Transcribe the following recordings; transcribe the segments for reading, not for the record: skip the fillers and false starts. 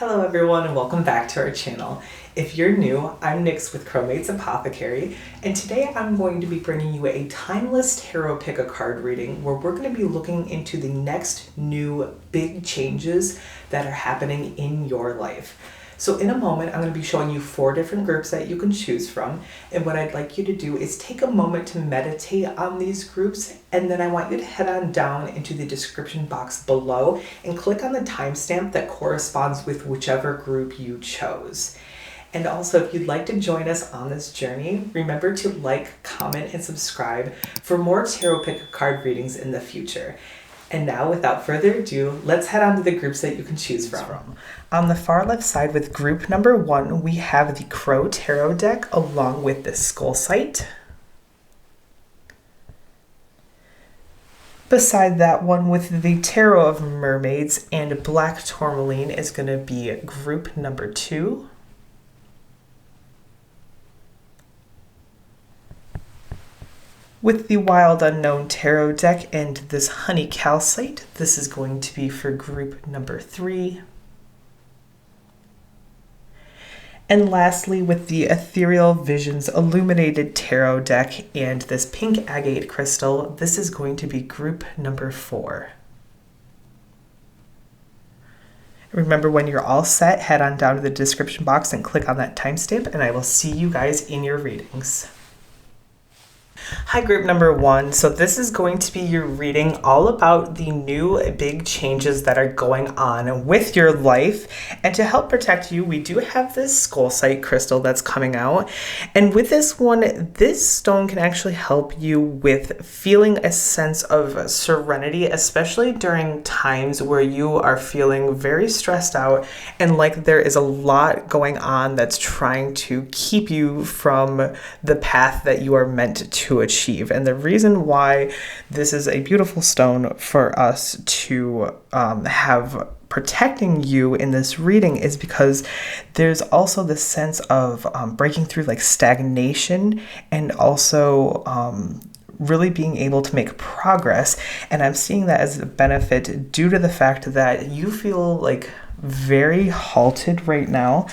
Hello everyone and welcome back to our channel. If you're new, I'm Nyx with Chromates Apothecary, and today I'm going to be bringing you a timeless tarot pick-a-card reading where we're going to be looking into the next new big changes that are happening in your life. So in a moment, I'm going to be showing you 4 different groups that you can choose from, and what I'd like you to do is take a moment to meditate on these groups, and then I want you to head on down into the description box below and click on the timestamp that corresponds with whichever group you chose. And also, if you'd like to join us on this journey, remember to like, comment, and subscribe for more tarot pick-a-card readings in the future. And now, without further ado, let's head on to the groups that you can choose from. On the far left side with group number 1, we have the Crow Tarot deck along with the Skull Sight. Beside that one with the Tarot of Mermaids and Black Tourmaline is going to be group number 2. With the Wild Unknown Tarot deck and this Honey Calcite, this is going to be for group number 3. And lastly, with the Ethereal Visions Illuminated Tarot deck and this Pink Agate Crystal, this is going to be group number 4. Remember, when you're all set, head on down to the description box and click on that timestamp, and I will see you guys in your readings. Hi, group number 1. So this is going to be your reading all about the new big changes that are going on with your life. And to help protect you, we do have this Skull Sight crystal that's coming out. And with this one, this stone can actually help you with feeling a sense of serenity, especially during times where you are feeling very stressed out and like there is a lot going on that's trying to keep you from the path that you are meant to achieve. And the reason why this is a beautiful stone for us to have protecting you in this reading is because there's also this sense of breaking through like stagnation and also really being able to make progress. And I'm seeing that as a benefit due to the fact that you feel like very halted right now,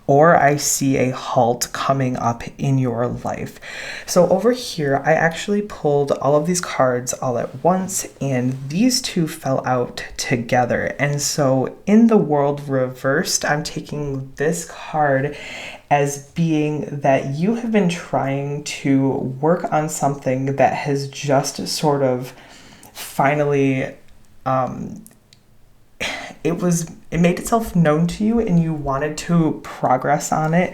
or I see a halt coming up in your life. So over here, I actually pulled all of these cards all at once, and these two fell out together. And so in the world reversed, I'm taking this card as being that you have been trying to work on something that has just sort of finally it made itself known to you and you wanted to progress on it,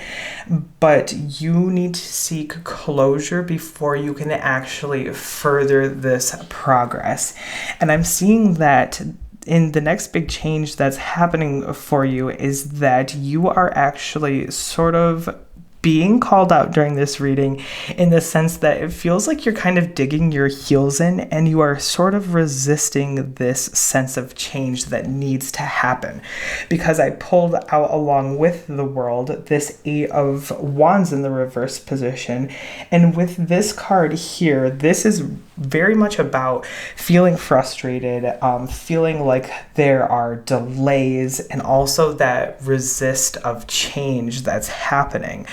but you need to seek closure before you can actually further this progress. And I'm seeing that in the next big change that's happening for you is that you are actually sort of being called out during this reading in the sense that it feels like you're kind of digging your heels in and you are sort of resisting this sense of change that needs to happen. Because I pulled out along with the world this 8 of Wands in the reverse position, and with this card here, this is very much about feeling frustrated, feeling like there are delays, and also that resist of change that's happening.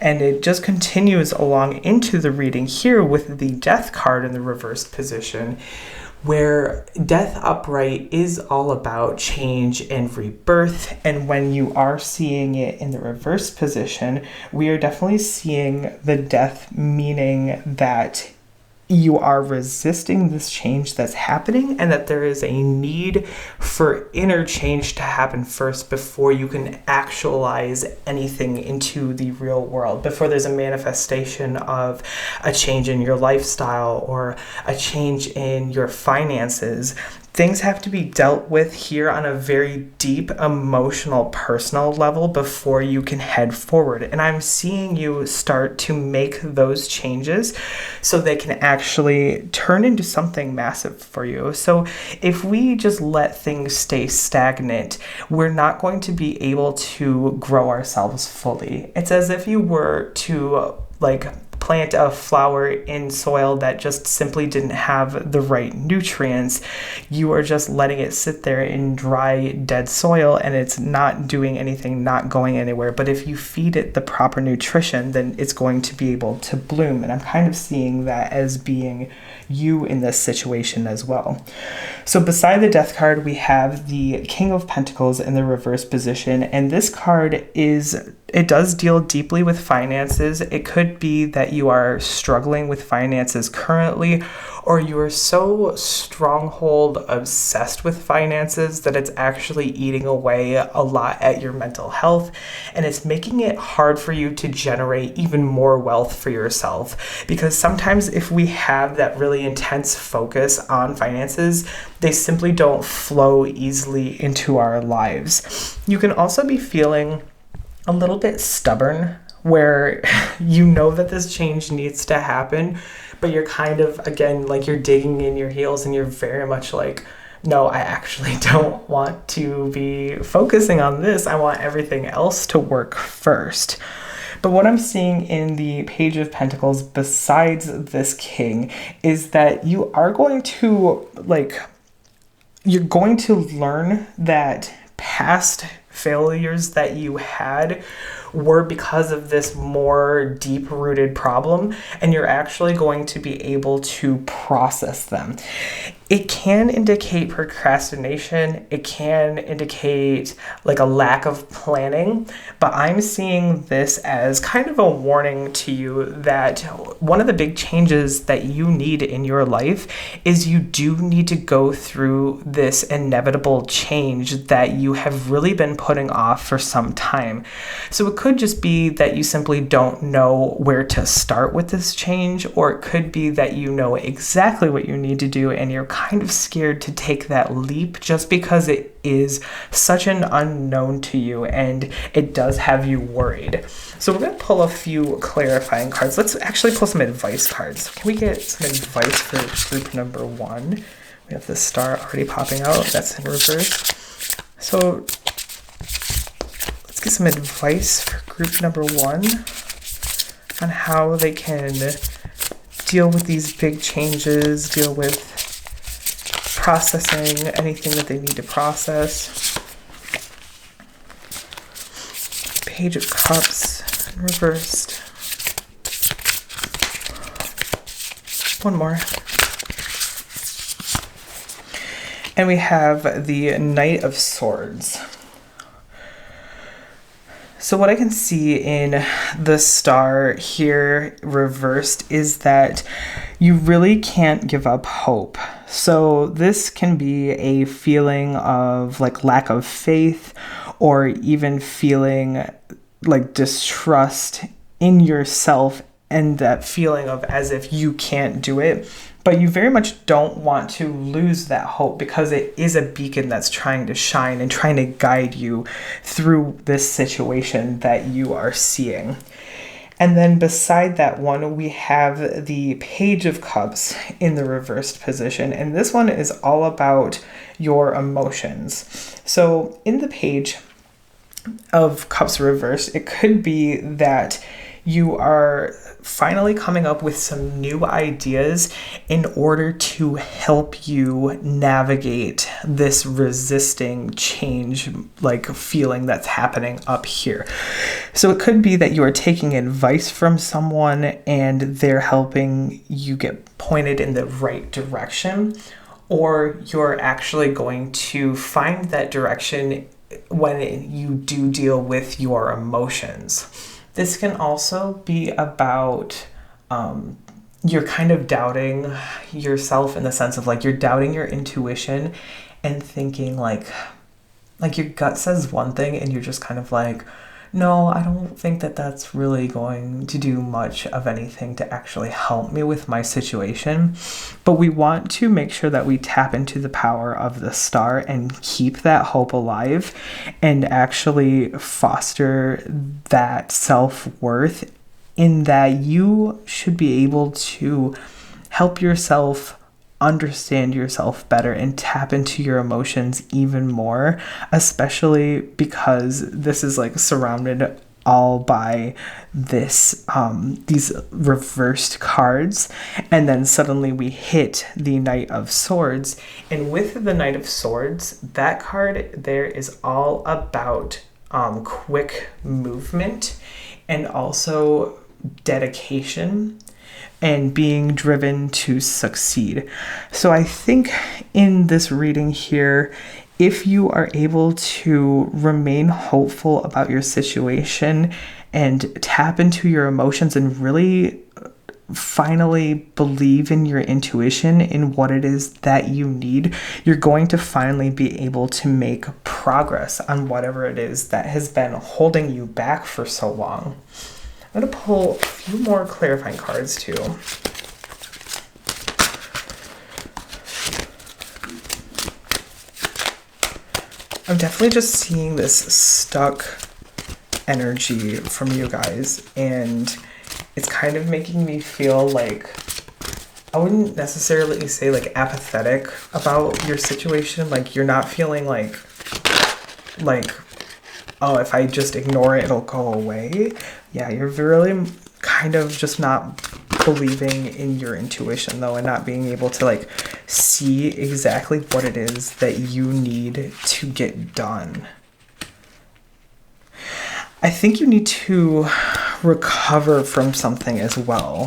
And it just continues along into the reading here with the Death card in the reverse position, where Death upright is all about change and rebirth. And when you are seeing it in the reverse position, we are definitely seeing the Death, meaning that you are resisting this change that's happening and that there is a need for inner change to happen first before you can actualize anything into the real world, before there's a manifestation of a change in your lifestyle or a change in your finances. Things have to be dealt with here on a very deep, emotional, personal level before you can head forward. And I'm seeing you start to make those changes so they can actually turn into something massive for you. So if we just let things stay stagnant, we're not going to be able to grow ourselves fully. It's as if you were to plant a flower in soil that just simply didn't have the right nutrients, you are just letting it sit there in dry, dead soil, and it's not doing anything, not going anywhere. But if you feed it the proper nutrition, then it's going to be able to bloom. And I'm kind of seeing that as being you in this situation as well. So beside the Death card, we have the King of Pentacles in the reverse position, and this card it does deal deeply with finances. It could be that you are struggling with finances currently, or you are so stronghold obsessed with finances that it's actually eating away a lot at your mental health, and it's making it hard for you to generate even more wealth for yourself. Because sometimes if we have that really intense focus on finances, they simply don't flow easily into our lives. You can also be feeling a little bit stubborn, where you know that this change needs to happen, but you're kind of, again, like you're digging in your heels and you're very much like, no, I actually don't want to be focusing on this. I want everything else to work first. But what I'm seeing in the Page of Pentacles, besides this King, is that you are going to, you're going to learn that past failures that you had were because of this more deep-rooted problem, and you're actually going to be able to process them. It can indicate procrastination. It can indicate like a lack of planning, but I'm seeing this as kind of a warning to you that one of the big changes that you need in your life is you do need to go through this inevitable change that you have really been putting off for some time. So it could just be that you simply don't know where to start with this change, or it could be that you know exactly what you need to do and you're kind of scared to take that leap just because it is such an unknown to you and it does have you worried. So we're going to pull a few clarifying cards. Let's actually pull some advice cards. Can we get some advice for group number 1? We have the star already popping out. That's in reverse. So let's get some advice for group number 1 on how they can deal with these big changes, deal with processing anything that they need to process. Page of Cups reversed. One more. And we have the Knight of Swords. So what I can see in the star here reversed is that you really can't give up hope. So this can be a feeling of like lack of faith, or even feeling like distrust in yourself, and that feeling of as if you can't do it. But you very much don't want to lose that hope, because it is a beacon that's trying to shine and trying to guide you through this situation that you are seeing. And then beside that one, we have the Page of Cups in the reversed position. And this one is all about your emotions. So in the Page of Cups reversed, it could be that you are finally coming up with some new ideas in order to help you navigate this resisting change like feeling that's happening up here. So it could be that you are taking advice from someone and they're helping you get pointed in the right direction, or you're actually going to find that direction when you do deal with your emotions. This can also be about you're kind of doubting yourself, in the sense of like you're doubting your intuition and thinking like your gut says one thing and you're just kind of like, no, I don't think that that's really going to do much of anything to actually help me with my situation. But we want to make sure that we tap into the power of the star and keep that hope alive and actually foster that self-worth, in that you should be able to help yourself understand yourself better and tap into your emotions even more, especially because this is like surrounded all by these reversed cards, and then suddenly we hit the Knight of Swords. And with the Knight of Swords, that card there is all about quick movement and also dedication and being driven to succeed. So I think in this reading here, if you are able to remain hopeful about your situation and tap into your emotions and really finally believe in your intuition, in what it is that you need, you're going to finally be able to make progress on whatever it is that has been holding you back for so long. I'm going to pull a few more clarifying cards too. I'm definitely just seeing this stuck energy from you guys, and it's kind of making me feel like, I wouldn't necessarily say like apathetic about your situation. Like you're not feeling like, oh, if I just ignore it, it'll go away. Yeah, you're really kind of just not believing in your intuition though, and not being able to like see exactly what it is that you need to get done. I think you need to recover from something as well.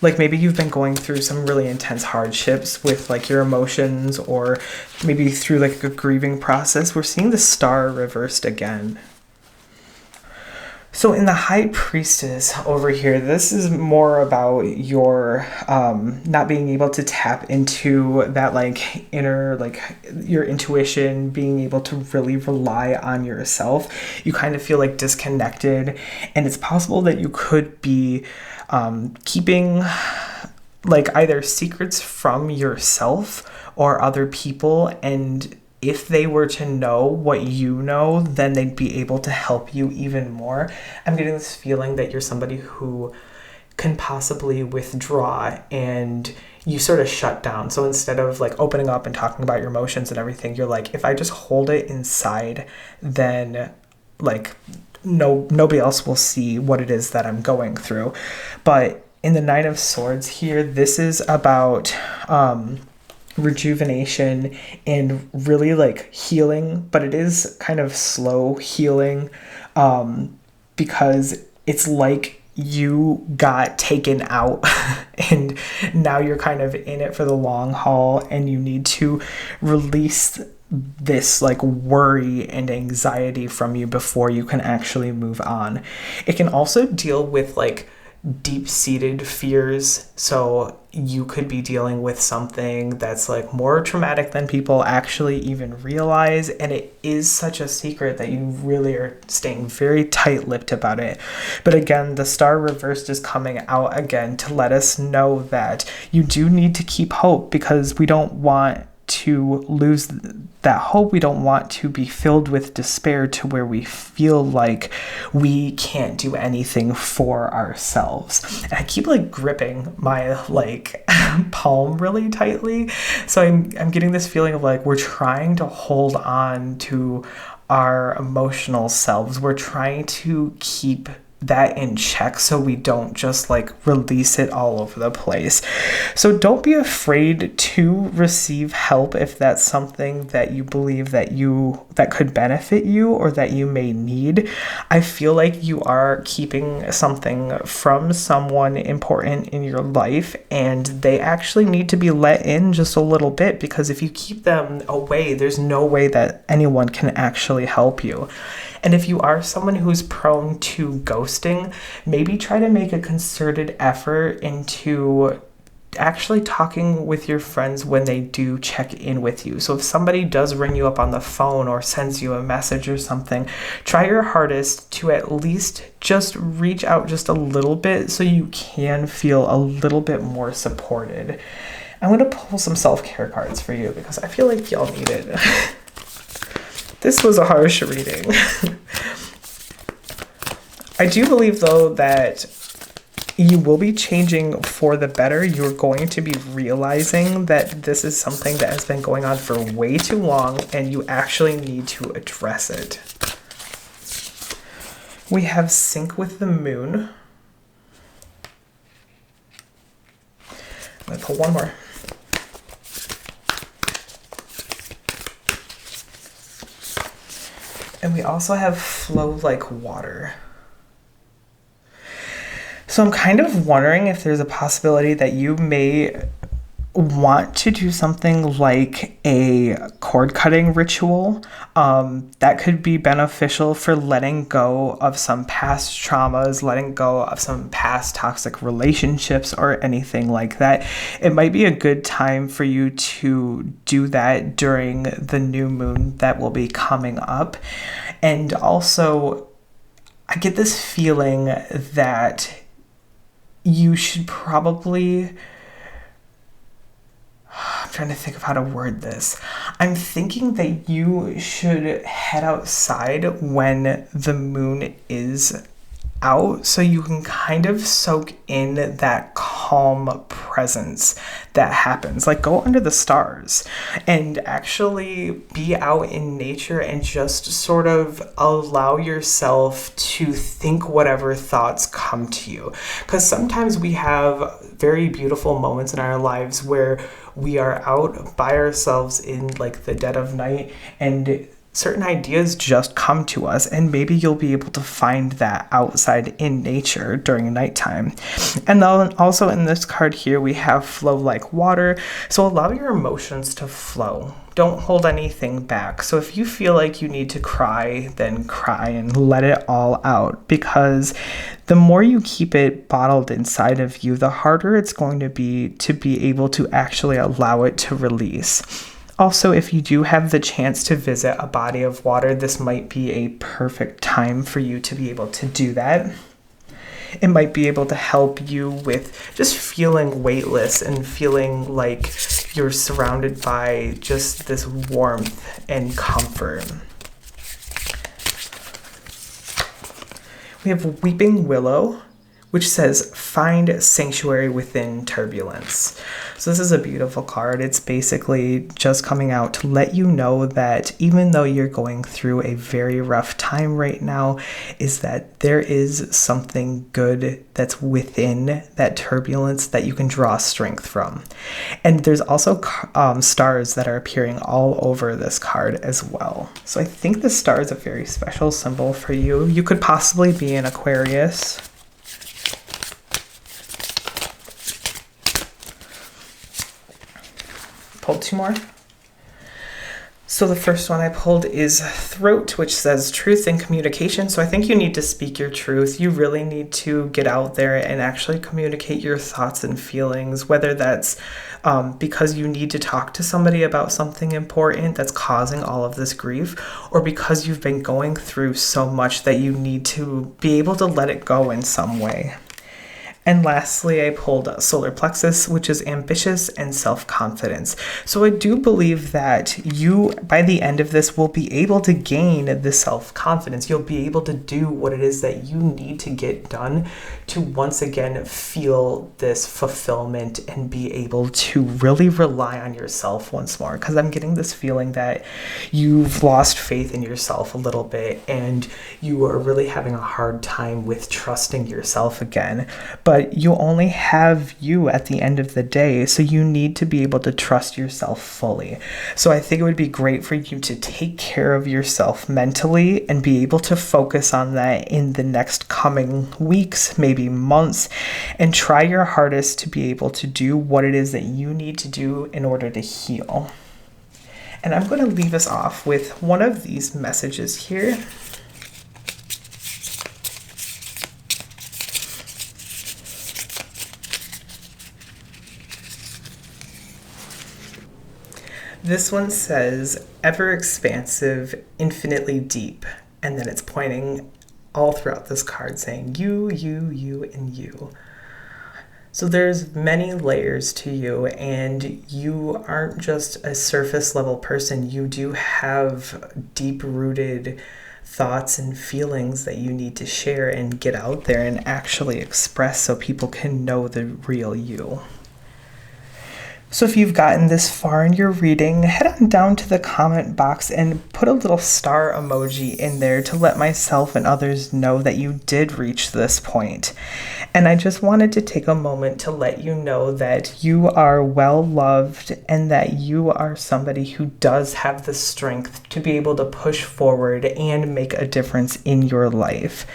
Like maybe you've been going through some really intense hardships with like your emotions, or maybe through like a grieving process. We're seeing the Star reversed again. So in the High Priestess over here, this is more about your not being able to tap into that like inner, like your intuition, being able to really rely on yourself. You kind of feel like disconnected, and it's possible that you could be keeping like either secrets from yourself or other people, and if they were to know what you know, then they'd be able to help you even more. I'm getting this feeling that you're somebody who can possibly withdraw and you sort of shut down. So instead of like opening up and talking about your emotions and everything, you're like, if I just hold it inside, then like nobody else will see what it is that I'm going through. But in the Knight of Swords here, this is about rejuvenation and really like healing, but it is kind of slow healing because it's like you got taken out and now you're kind of in it for the long haul, and you need to release this like worry and anxiety from you before you can actually move on. It can also deal with like deep-seated fears. So you could be dealing with something that's like more traumatic than people actually even realize, and it is such a secret that you really are staying very tight-lipped about it. But again, the Star reversed is coming out again to let us know that you do need to keep hope, because we don't want to lose that hope. We don't want to be filled with despair to where we feel like we can't do anything for ourselves. And I keep like gripping my like palm really tightly. So I'm getting this feeling of like we're trying to hold on to our emotional selves. We're trying to keep that in check so we don't just like release it all over the place. So don't be afraid to receive help if that's something that you believe that could benefit you or that you may need. I feel like you are keeping something from someone important in your life, and they actually need to be let in just a little bit, because if you keep them away, there's no way that anyone can actually help you. And if you are someone who's prone to ghosting, maybe try to make a concerted effort into actually talking with your friends when they do check in with you. So if somebody does ring you up on the phone or sends you a message or something, try your hardest to at least just reach out just a little bit so you can feel a little bit more supported. I'm going to pull some self-care cards for you because I feel like y'all need it. This was a harsh reading. I do believe, though, that you will be changing for the better. You're going to be realizing that this is something that has been going on for way too long, and you actually need to address it. We have sync with the moon. I'm going to pull one more. And we also have flow like water. So I'm kind of wondering if there's a possibility that you may want to do something like a cord cutting ritual. That could be beneficial for letting go of some past traumas, letting go of some past toxic relationships or anything like that. It might be a good time for you to do that during the new moon that will be coming up. And also, I get this feeling that you should probably... I'm trying to think of how to word this. I'm thinking that you should head outside when the moon is out so you can kind of soak in that calm presence that happens. Like, go under the stars and actually be out in nature and just sort of allow yourself to think whatever thoughts come to you. Because sometimes we have very beautiful moments in our lives where we are out by ourselves in like the dead of night and certain ideas just come to us, and maybe you'll be able to find that outside in nature during nighttime. And then also in this card here, we have flow like water. So allow your emotions to flow. Don't hold anything back. So if you feel like you need to cry, then cry and let it all out, because the more you keep it bottled inside of you, the harder it's going to be able to actually allow it to release. Also, if you do have the chance to visit a body of water, this might be a perfect time for you to be able to do that. It might be able to help you with just feeling weightless and feeling like you're surrounded by just this warmth and comfort. We have Weeping Willow, which says, find sanctuary within turbulence. So this is a beautiful card. It's basically just coming out to let you know that even though you're going through a very rough time right now, is that there is something good that's within that turbulence that you can draw strength from. And there's also stars that are appearing all over this card as well. So I think the star is a very special symbol for you. You could possibly be an Aquarius. Pulled two more. So the first one I pulled is Throat, which says truth and communication. So I think you need to speak your truth. You really need to get out there and actually communicate your thoughts and feelings, whether that's because you need to talk to somebody about something important that's causing all of this grief, or because you've been going through so much that you need to be able to let it go in some way. And lastly, I pulled Solar Plexus, which is ambitious and self-confidence. So I do believe that you, by the end of this, will be able to gain the self-confidence. You'll be able to do what it is that you need to get done to once again feel this fulfillment and be able to really rely on yourself once more. Because I'm getting this feeling that you've lost faith in yourself a little bit and you are really having a hard time with trusting yourself again. But you only have you at the end of the day, so you need to be able to trust yourself fully. So I think it would be great for you to take care of yourself mentally and be able to focus on that in the next coming weeks, maybe months, and try your hardest to be able to do what it is that you need to do in order to heal. And I'm going to leave us off with one of these messages here. This one says, ever expansive, infinitely deep. And then it's pointing all throughout this card saying, you, and you. So there's many layers to you, and you aren't just a surface level person. You do have deep-rooted thoughts and feelings that you need to share and get out there and actually express so people can know the real you. So if you've gotten this far in your reading, head on down to the comment box and put a little star emoji in there to let myself and others know that you did reach this point. And I just wanted to take a moment to let you know that you are well loved and that you are somebody who does have the strength to be able to push forward and make a difference in your life.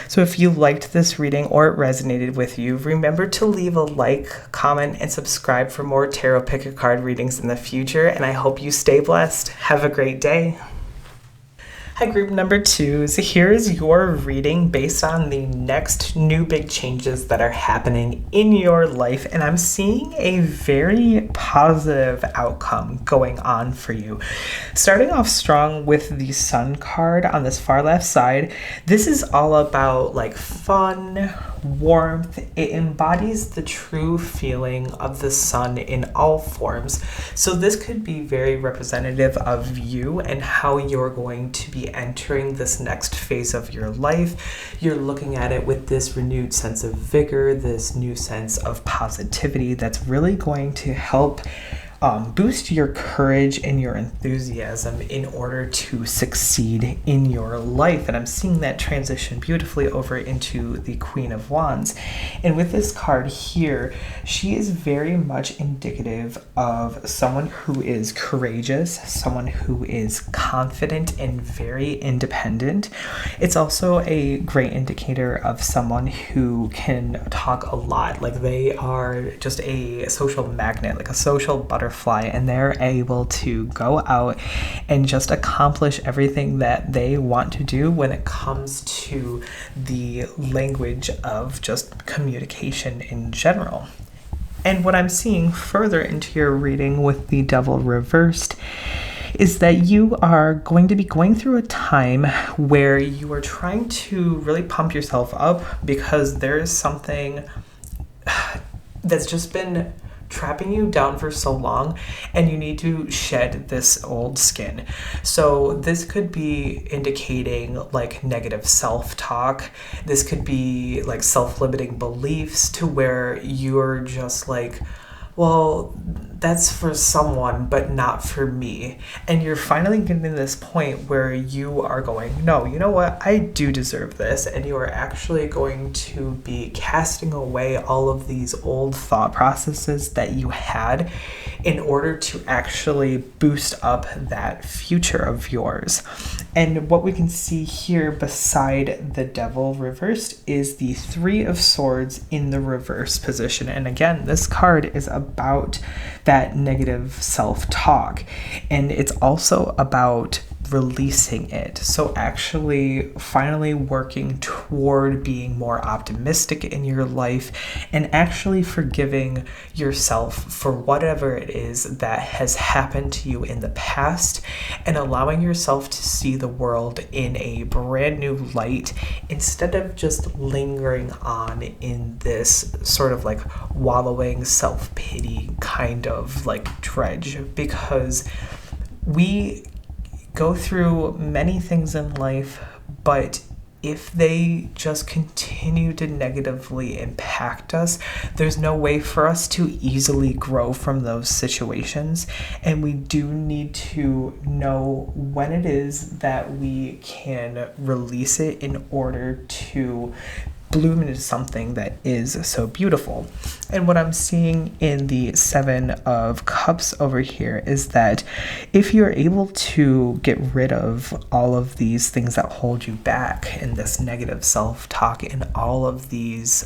So if you liked this reading or it resonated with you, remember to leave a like, comment, and subscribe for more Tarot Pick a Card readings in the future. And I hope you stay blessed. Have a great day. Hi, group number 2. So here's your reading based on the next new big changes that are happening in your life. And I'm seeing a very positive outcome going on for you. Starting off strong with the Sun card on this far left side, this is all about like fun, warmth. It embodies the true feeling of the sun in all forms. So this could be very representative of you and how you're going to be entering this next phase of your life. You're looking at it with this renewed sense of vigor, this new sense of positivity that's really going to help boost your courage and your enthusiasm in order to succeed in your life. And I'm seeing that transition beautifully over into the Queen of Wands. And with this card here, she is very much indicative of someone who is courageous, someone who is confident and very independent. It's also a great indicator of someone who can talk a lot. Like they are just a social magnet, like a social butterfly, and they're able to go out and just accomplish everything that they want to do when it comes to the language of just communication in general. And what I'm seeing further into your reading with the Devil reversed is that you are going to be going through a time where you are trying to really pump yourself up because there is something that's just been trapping you down for so long, and you need to shed this old skin. So this could be indicating like negative self-talk. This could be like self-limiting beliefs to where you're just like, well, that's for someone, but not for me. And you're finally getting to this point where you are going, no, you know what? I do deserve this. And you are actually going to be casting away all of these old thought processes that you had in order to actually boost up that future of yours. And what we can see here beside the Devil reversed is the Three of Swords in the reverse position. And again, this card is about that negative self-talk, and it's also about releasing it. So actually finally working toward being more optimistic in your life and actually forgiving yourself for whatever it is that has happened to you in the past and allowing yourself to see the world in a brand new light instead of just lingering on in this sort of like wallowing self-pity kind of like dredge, because we go through many things in life, but if they just continue to negatively impact us, there's no way for us to easily grow from those situations. And we do need to know when it is that we can release it in order to bloom into something that is so beautiful. And what I'm seeing in the Seven of Cups over here is that if you're able to get rid of all of these things that hold you back and this negative self-talk and all of these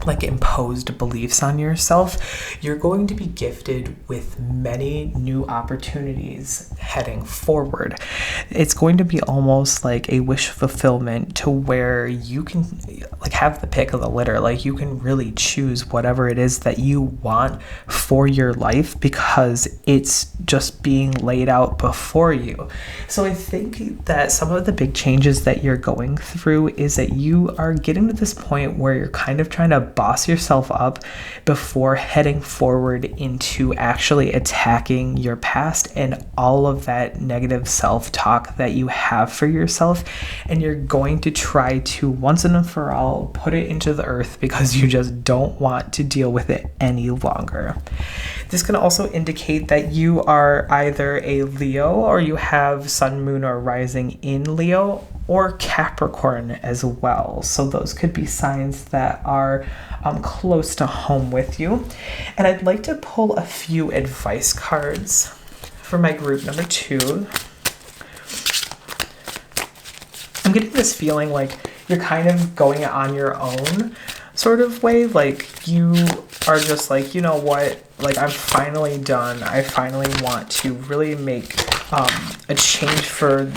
like imposed beliefs on yourself, you're going to be gifted with many new opportunities heading forward. It's going to be almost like a wish fulfillment to where you can like have the pick of the litter. Like you can really choose whatever it is that you want for your life because it's just being laid out before you. So I think that some of the big changes that you're going through is that you are getting to this point where you're kind of trying to boss yourself up before heading forward into actually attacking your past and all of that negative self-talk that you have for yourself, and you're going to try to once and for all put it into the earth because you just don't want to deal with it any longer. This can also indicate that you are either a Leo or you have sun, moon, or rising in Leo or Capricorn as well. So those could be signs that are close to home with you. And I'd like to pull a few advice cards for my group number 2. I'm getting this feeling like you're kind of going on your own sort of way. Like you are just like, you know what, like I'm finally done. I finally want to really make a change for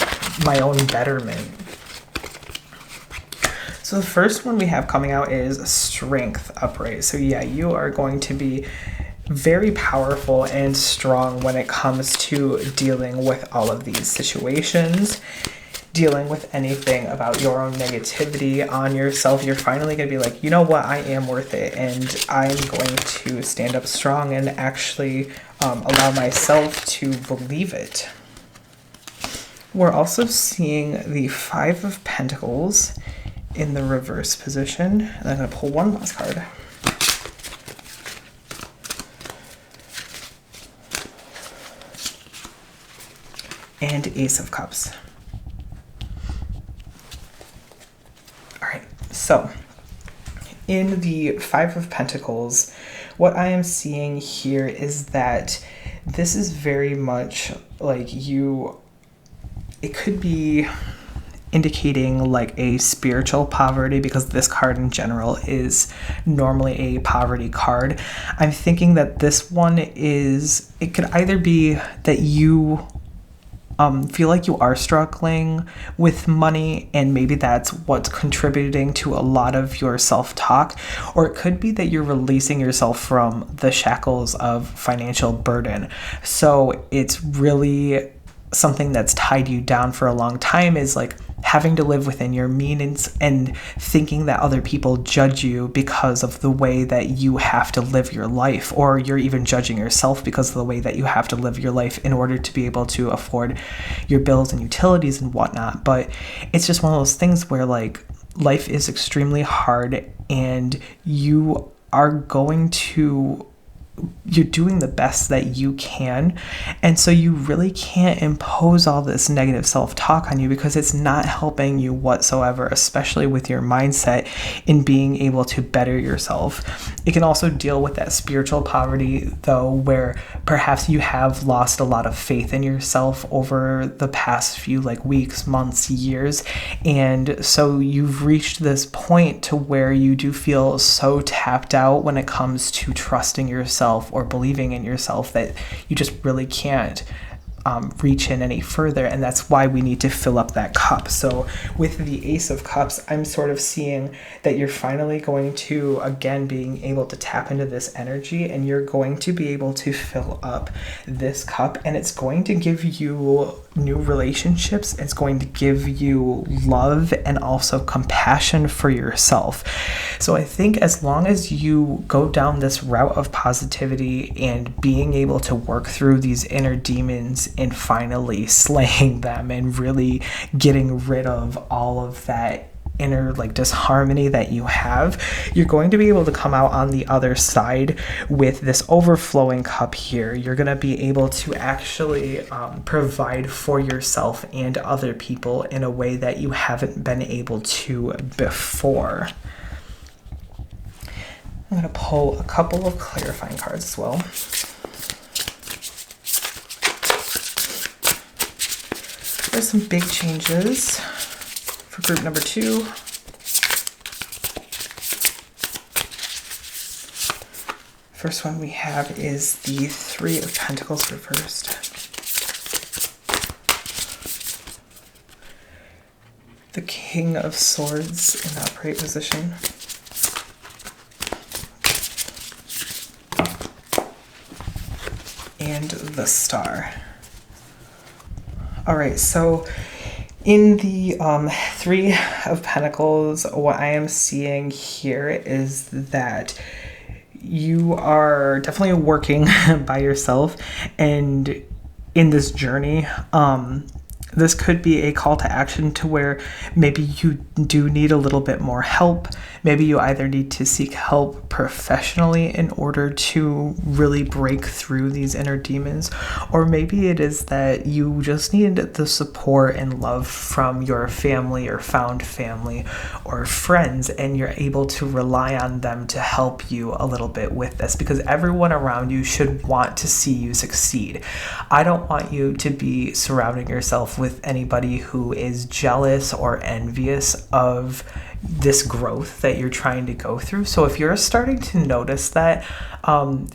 my own betterment. So the first one we have coming out is Strength upright. So yeah, you are going to be very powerful and strong when it comes to dealing with all of these situations, dealing with anything about your own negativity on yourself. You're finally going to be like, you know what, I am worth it, and I'm going to stand up strong and actually allow myself to believe it. We're also seeing the 5 of Pentacles in the reverse position. And I'm going to pull one last card. And Ace of Cups. All right, so in the 5 of Pentacles, what I am seeing here is that this is very much like you, it could be indicating like a spiritual poverty, because this card in general is normally a poverty card. I'm thinking that this one is, it could either be that you feel like you are struggling with money, and maybe that's what's contributing to a lot of your self-talk, or it could be that you're releasing yourself from the shackles of financial burden. So it's really something that's tied you down for a long time, is like having to live within your means and thinking that other people judge you because of the way that you have to live your life, or you're even judging yourself because of the way that you have to live your life in order to be able to afford your bills and utilities and whatnot. But it's just one of those things where like life is extremely hard, and you are going to, you're doing the best that you can, and so you really can't impose all this negative self-talk on you, because it's not helping you whatsoever, especially with your mindset in being able to better yourself. It can also deal with that spiritual poverty though, where perhaps you have lost a lot of faith in yourself over the past few like weeks, months, years, and so you've reached this point to where you do feel so tapped out when it comes to trusting yourself or believing in yourself that you just really can't reach in any further, and that's why we need to fill up that cup. So with the Ace of Cups, I'm sort of seeing that you're finally going to, again, being able to tap into this energy, and you're going to be able to fill up this cup, and it's going to give you new relationships. It's going to give you love and also compassion for yourself. So I think as long as you go down this route of positivity and being able to work through these inner demons and finally slaying them and really getting rid of all of that inner like disharmony that you have, you're going to be able to come out on the other side with this overflowing cup here. You're going to be able to actually provide for yourself and other people in a way that you haven't been able to before. I'm going to pull a couple of clarifying cards as well. There's some big changes for group number 2. First one we have is the 3 of Pentacles reversed. The King of Swords in the upright position. And the Star. All right, so in the 3 of Pentacles, what I am seeing here is that you are definitely working by yourself, and in this journey, This could be a call to action to where maybe you do need a little bit more help. Maybe you either need to seek help professionally in order to really break through these inner demons, or maybe it is that you just need the support and love from your family or found family or friends, and you're able to rely on them to help you a little bit with this, because everyone around you should want to see you succeed. I don't want you to be surrounding yourself with anybody who is jealous or envious of this growth that you're trying to go through. So if you're starting to notice that,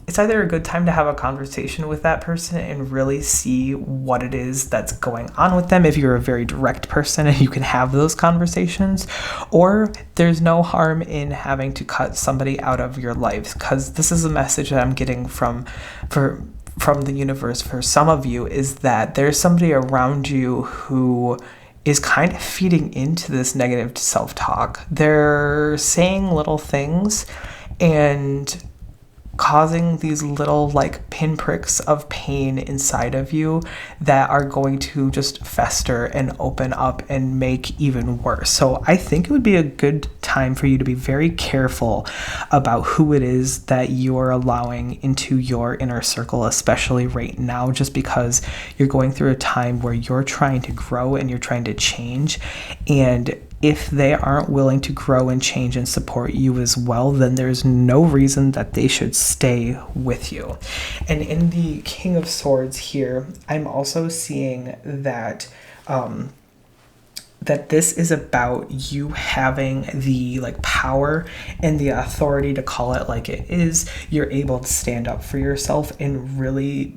it's either a good time to have a conversation with that person and really see what it is that's going on with them if you're a very direct person and you can have those conversations, or there's no harm in having to cut somebody out of your life, because this is a message that I'm getting from the universe for some of you, is that there's somebody around you who is kind of feeding into this negative self-talk. They're saying little things and causing these little like pinpricks of pain inside of you that are going to just fester and open up and make even worse. So I think it would be a good time for you to be very careful about who it is that you are allowing into your inner circle, especially right now, just because you're going through a time where you're trying to grow and you're trying to change. And if they aren't willing to grow and change and support you as well, then there's no reason that they should stay with you. And in the King of Swords here, I'm also seeing that that this is about you having the like power and the authority to call it like it is. You're able to stand up for yourself and really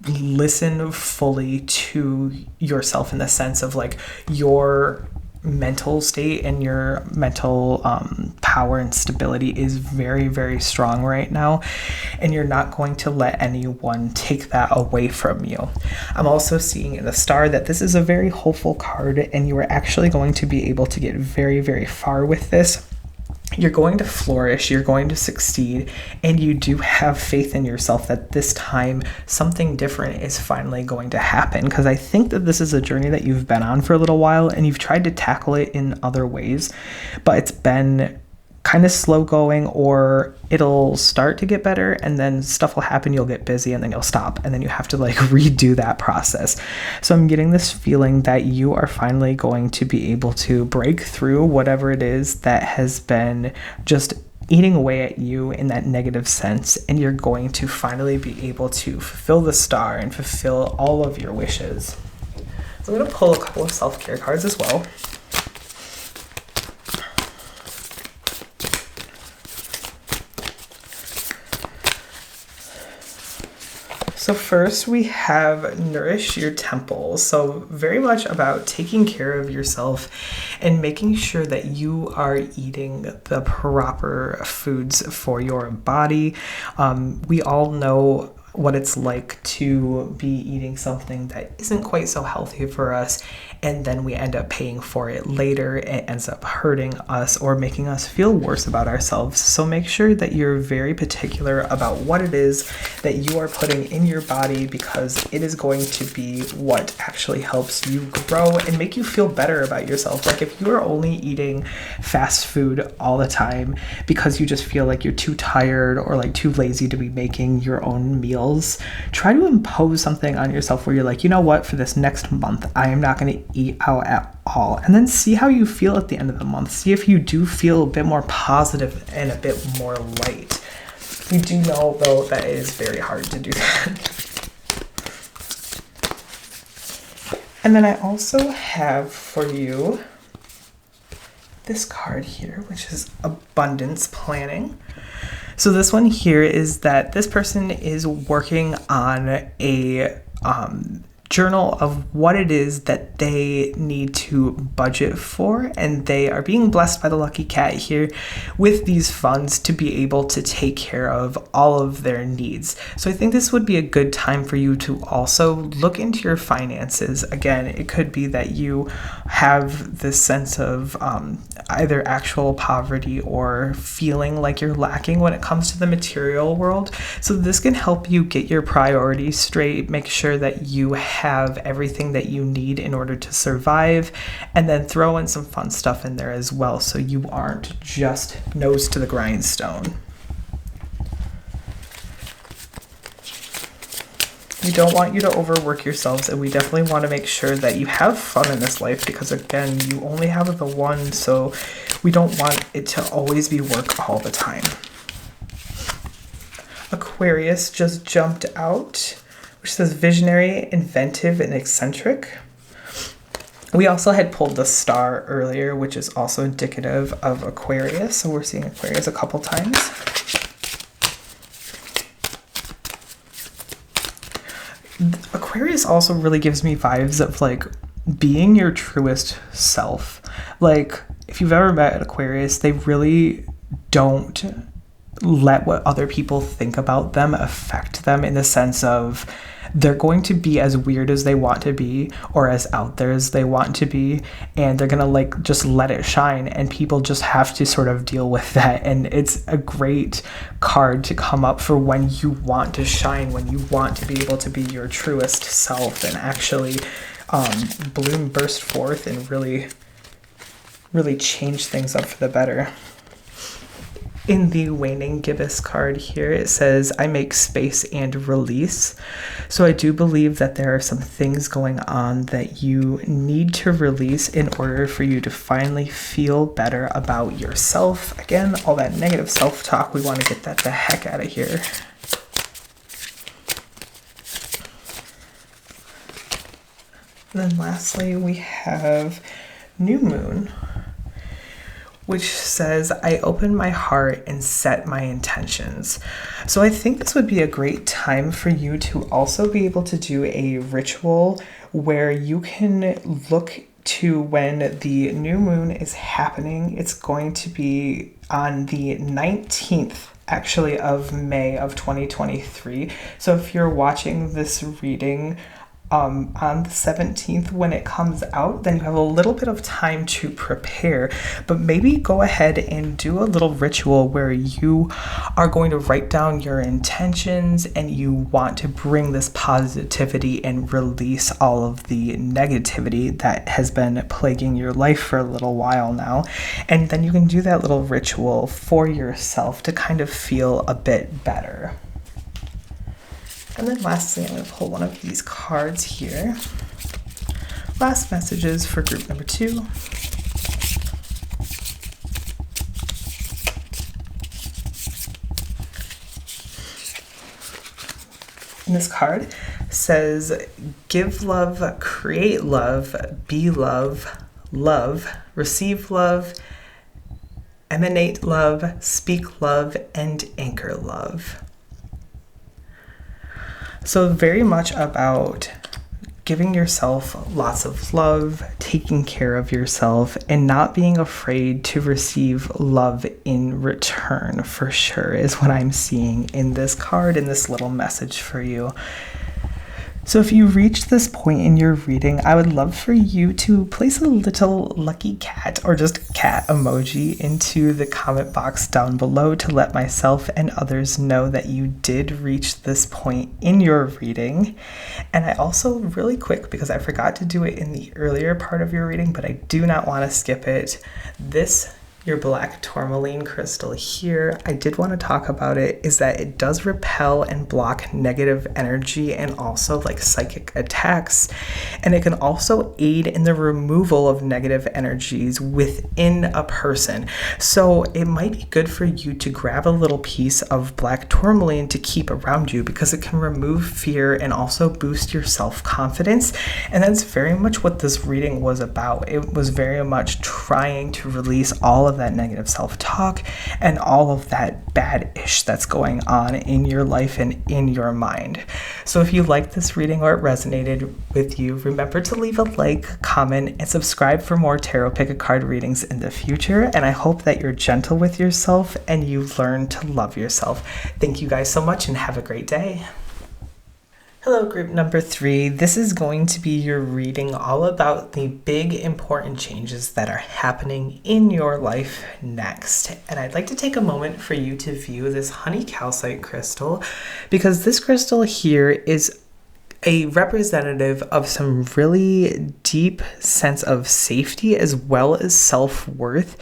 listen fully to yourself, in the sense of like your mental state and your mental power and stability is very, very strong right now, and you're not going to let anyone take that away from you. I'm also seeing in the star that this is a very hopeful card, and you are actually going to be able to get very, very far with this. You're going to flourish, you're going to succeed, and you do have faith in yourself that this time something different is finally going to happen, because I think that this is a journey that you've been on for a little while and you've tried to tackle it in other ways, but it's been kind of slow going, or it'll start to get better and then stuff will happen, you'll get busy, and then you'll stop, and then you have to like redo that process. So I'm getting this feeling that you are finally going to be able to break through whatever it is that has been just eating away at you in that negative sense, and you're going to finally be able to fulfill the star and fulfill all of your wishes. So I'm going to pull a couple of self-care cards as well. So first we have Nourish Your Temple. So very much about taking care of yourself and making sure that you are eating the proper foods for your body. We all know what it's like to be eating something that isn't quite so healthy for us, and then we end up paying for it later. It ends up hurting us or making us feel worse about ourselves. So make sure that you're very particular about what it is that you are putting in your body, because it is going to be what actually helps you grow and make you feel better about yourself. Like if you are only eating fast food all the time because you just feel like you're too tired or like too lazy to be making your own meals, try to impose something on yourself where you're like, you know what, for this next month, I am not going to eat out at all. And then see how you feel at the end of the month. See if you do feel a bit more positive and a bit more light. We do know, though, that it is very hard to do that. And then I also have for you this card here, which is Abundance Planning. So this one here is that this person is working on a journal of what it is that they need to budget for, and they are being blessed by the lucky cat here with these funds to be able to take care of all of their needs. So I think this would be a good time for you to also look into your finances. Again, it could be that you have this sense of either actual poverty or feeling like you're lacking when it comes to the material world. So this can help you get your priorities straight, make sure that you have everything that you need in order to survive, and then throw in some fun stuff in there as well, so you aren't just nose to the grindstone. We don't want you to overwork yourselves, and we definitely want to make sure that you have fun in this life, because again, you only have the one, so we don't want it to always be work all the time. Aquarius just jumped out, which says visionary, inventive, and eccentric. We also had pulled the star earlier, which is also indicative of Aquarius, so we're seeing Aquarius a couple times. Aquarius also really gives me vibes of like being your truest self. Like if you've ever met an Aquarius, they really don't let what other people think about them affect them, in the sense of they're going to be as weird as they want to be, or as out there as they want to be, and they're gonna like just let it shine, and people just have to sort of deal with that. And it's a great card to come up for when you want to shine, when you want to be able to be your truest self and actually bloom, burst forth, and really change things up for the better. In the Waning Gibbous card here, it says, I make space and release. So I do believe that there are some things going on that you need to release in order for you to finally feel better about yourself. Again, all that negative self-talk, we want to get that the heck out of here. And then lastly, we have New Moon, which says, I open my heart and set my intentions. So I think this would be a great time for you to also be able to do a ritual where you can look to when the new moon is happening. It's going to be on the 19th, actually, of May of 2023. So if you're watching this reading on the 17th when it comes out, then you have a little bit of time to prepare. But maybe go ahead and do a little ritual where you are going to write down your intentions, and you want to bring this positivity and release all of the negativity that has been plaguing your life for a little while now. And then you can do that little ritual for yourself to kind of feel a bit better. And then lastly, I'm going to pull one of these cards here. Last messages for group number 2. And this card says, give love, create love, be love, love, receive love, emanate love, speak love, and anchor love. So very much about giving yourself lots of love, taking care of yourself, and not being afraid to receive love in return, for sure, is what I'm seeing in this card, in this little message for you. So if you reach this point in your reading, I would love for you to place a little lucky cat or just cat emoji into the comment box down below to let myself and others know that you did reach this point in your reading. And I also, really quick, because I forgot to do it in the earlier part of your reading, but I do not want to skip it, your black tourmaline crystal here, I did want to talk about it, is that it does repel and block negative energy and also like psychic attacks. And it can also aid in the removal of negative energies within a person. So it might be good for you to grab a little piece of black tourmaline to keep around you, because it can remove fear and also boost your self-confidence. And that's very much what this reading was about. It was very much trying to release all of that negative self-talk and all of that bad-ish that's going on in your life and in your mind. So if you liked this reading or it resonated with you, remember to leave a like, comment, and subscribe for more Tarot Pick a Card readings in the future. And I hope that you're gentle with yourself and you learn to love yourself. Thank you guys so much and have a great day. Hello, group number 3. This is going to be your reading all about the big important changes that are happening in your life next. And I'd like to take a moment for you to view this honey calcite crystal, because this crystal here is a representative of some really deep sense of safety as well as self-worth.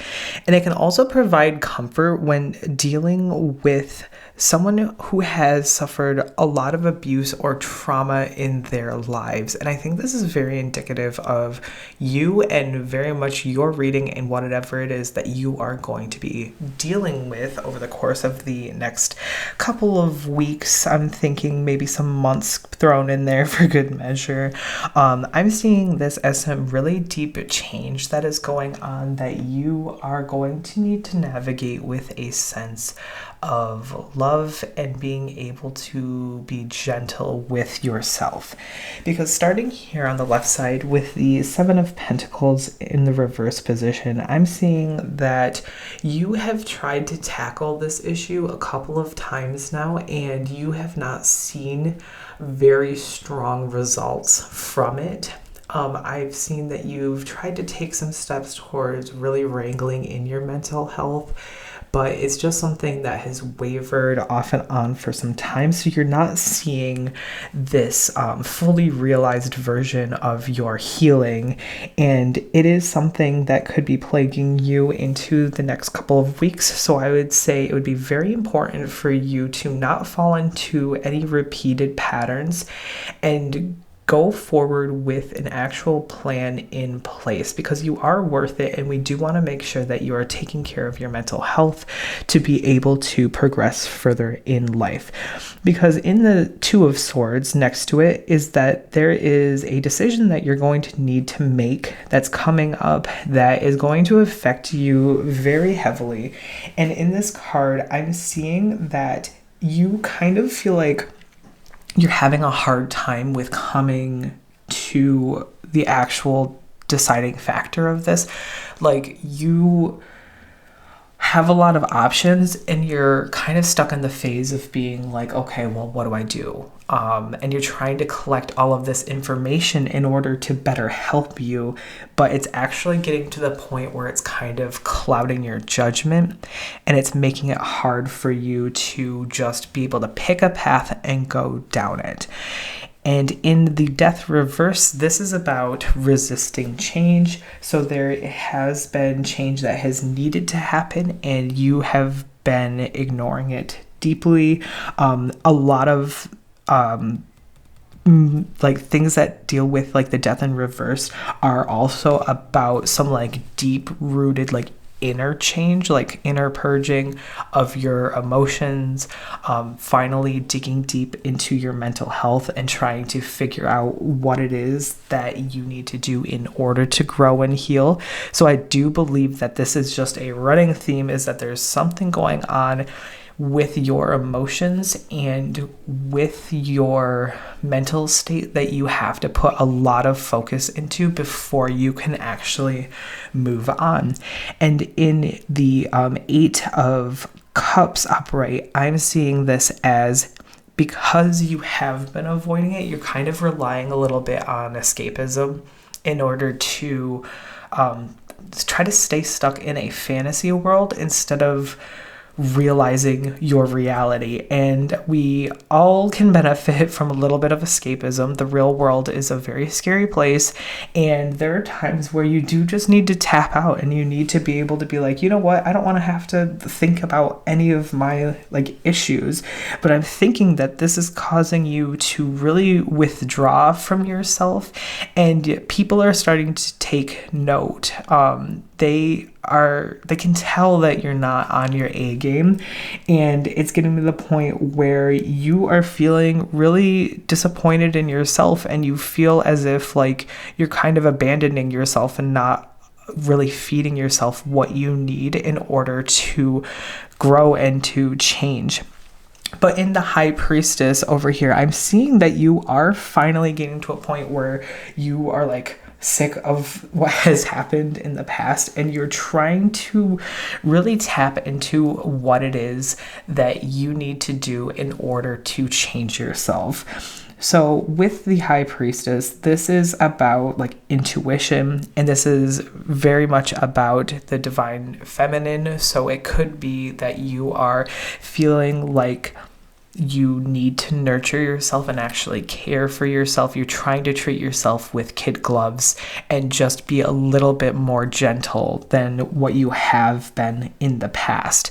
And it can also provide comfort when dealing with someone who has suffered a lot of abuse or trauma in their lives. And I think this is very indicative of you and very much your reading and whatever it is that you are going to be dealing with over the course of the next couple of weeks. I'm thinking maybe some months thrown in there for good measure. I'm seeing this as some really deep change that is going on that you are going to need to navigate with a sense of love and being able to be gentle with yourself. Because starting here on the left side with the Seven of Pentacles in the reverse position, I'm seeing that you have tried to tackle this issue a couple of times now and you have not seen very strong results from it. I've seen that you've tried to take some steps towards really wrangling in your mental health, but it's just something that has wavered off and on for some time. So you're not seeing this fully realized version of your healing. And it is something that could be plaguing you into the next couple of weeks. So I would say it would be very important for you to not fall into any repeated patterns and go forward with an actual plan in place, because you are worth it, and we do want to make sure that you are taking care of your mental health to be able to progress further in life. Because in the Two of Swords next to it is that there is a decision that you're going to need to make that's coming up that is going to affect you very heavily. And in this card, I'm seeing that you kind of feel like you're having a hard time with coming to the actual deciding factor of this. Like, you have a lot of options and you're kind of stuck in the phase of being like, okay, well, what do I do? And you're trying to collect all of this information in order to better help you, but it's actually getting to the point where it's kind of clouding your judgment and it's making it hard for you to just be able to pick a path and go down it. And in the Death reverse, this is about resisting change. So there has been change that has needed to happen and you have been ignoring it deeply. A lot of like things that deal with like the Death in reverse are also about some like deep rooted like inner change, like inner purging of your emotions, finally digging deep into your mental health and trying to figure out what it is that you need to do in order to grow and heal. So I do believe that this is just a running theme, is that there's something going on with your emotions and with your mental state that you have to put a lot of focus into before you can actually move on. And in the Eight of Cups upright, I'm seeing this as, because you have been avoiding it, you're kind of relying a little bit on escapism in order to try to stay stuck in a fantasy world instead of realizing your reality. And we all can benefit from a little bit of escapism. The real world is a very scary place, and there are times where you do just need to tap out and you need to be able to be like, you know what, I don't want to have to think about any of my like issues, but I'm thinking that this is causing you to really withdraw from yourself, and people are starting to take note. They can tell that you're not on your A game, and it's getting to the point where you are feeling really disappointed in yourself, and you feel as if like you're kind of abandoning yourself and not really feeding yourself what you need in order to grow and to change. But in the High Priestess over here, I'm seeing that you are finally getting to a point where you are like sick of what has happened in the past, and you're trying to really tap into what it is that you need to do in order to change yourself. So with the High Priestess, this is about like intuition, and this is very much about the divine feminine. So it could be that you are feeling like you need to nurture yourself and actually care for yourself. You're trying to treat yourself with kid gloves and just be a little bit more gentle than what you have been in the past.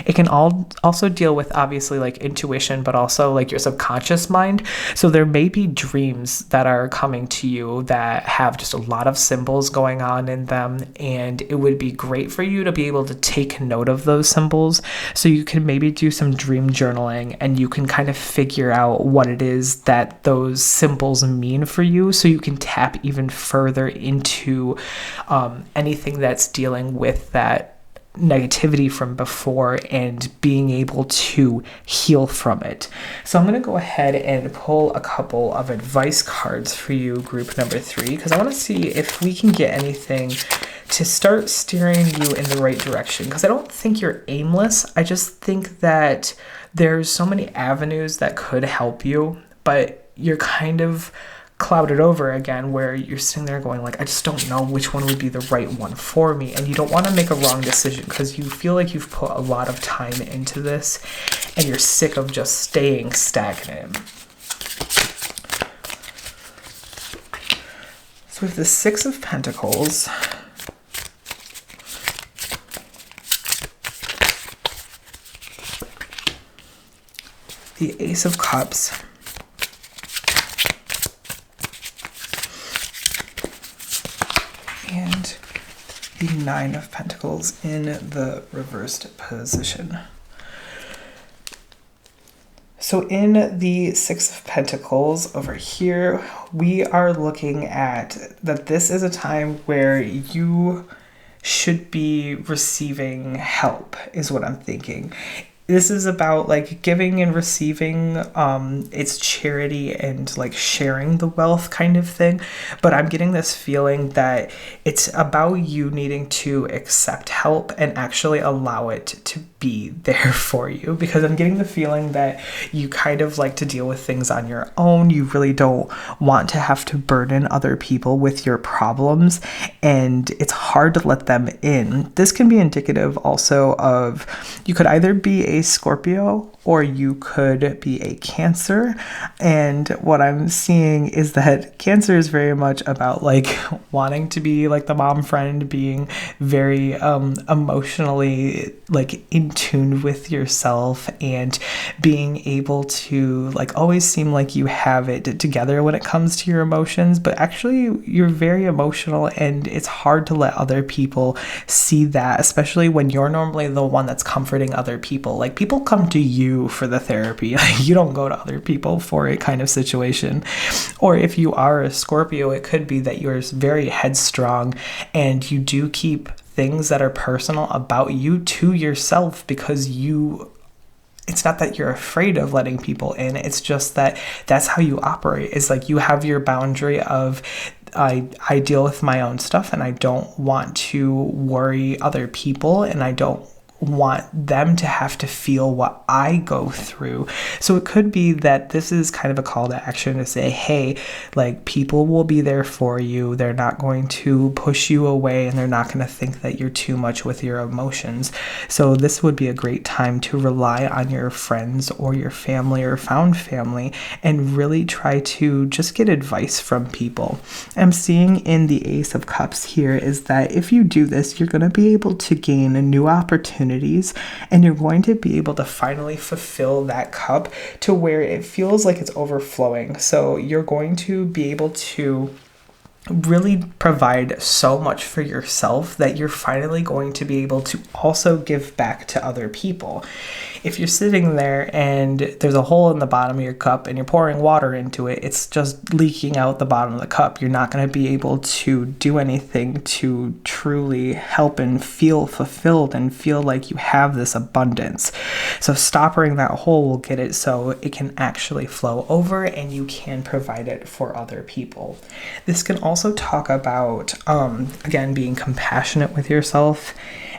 It can also deal with obviously like intuition, but also like your subconscious mind. So there may be dreams that are coming to you that have just a lot of symbols going on in them, and it would be great for you to be able to take note of those symbols, so you can maybe do some dream journaling and you can kind of figure out what it is that those symbols mean for you, so you can tap even further into anything that's dealing with that negativity from before and being able to heal from it. So I'm going to go ahead and pull a couple of advice cards for you, group number 3, because I want to see if we can get anything to start steering you in the right direction, because I don't think you're aimless. I just think that there's so many avenues that could help you, but you're kind of clouded over again, where you're sitting there going like, I just don't know which one would be the right one for me. And you don't want to make a wrong decision because you feel like you've put a lot of time into this and you're sick of just staying stagnant. So with the 6 of Pentacles, the Ace of Cups, and the 9 of Pentacles in the reversed position. So in the 6 of Pentacles over here, we are looking at that this is a time where you should be receiving help, is what I'm thinking. This is about like giving and receiving. It's charity and like sharing the wealth kind of thing. But I'm getting this feeling that it's about you needing to accept help and actually allow it to be there for you, because I'm getting the feeling that you kind of like to deal with things on your own. You really don't want to have to burden other people with your problems, and it's hard to let them in. This can be indicative also of, you could either be a Scorpio or you could be a Cancer. And what I'm seeing is that Cancer is very much about like wanting to be like the mom friend, being very emotionally like in tune with yourself and being able to like always seem like you have it together when it comes to your emotions, but actually you're very emotional and it's hard to let other people see that, especially when you're normally the one that's comforting other people. Like people come to you for the therapy, like you don't go to other people for it kind of situation. Or if you are a Scorpio, it could be that you're very headstrong and you do keep things that are personal about you to yourself, because it's not that you're afraid of letting people in, it's just that that's how you operate. It's like you have your boundary of, I deal with my own stuff and I don't want to worry other people, and I don't want them to have to feel what I go through. So it could be that this is kind of a call to action to say, hey, like people will be there for you. They're not going to push you away and they're not going to think that you're too much with your emotions. So this would be a great time to rely on your friends or your family or found family and really try to just get advice from people. I'm seeing in the Ace of Cups here is that if you do this, you're going to be able to gain a new opportunity, and you're going to be able to finally fulfill that cup to where it feels like it's overflowing. So you're going to be able to really provide so much for yourself that you're finally going to be able to also give back to other people. If you're sitting there and there's a hole in the bottom of your cup and you're pouring water into it, it's just leaking out the bottom of the cup. You're not going to be able to do anything to truly help and feel fulfilled and feel like you have this abundance. So stopping that hole will get it so it can actually flow over and you can provide it for other people. This can also talk about, again, being compassionate with yourself,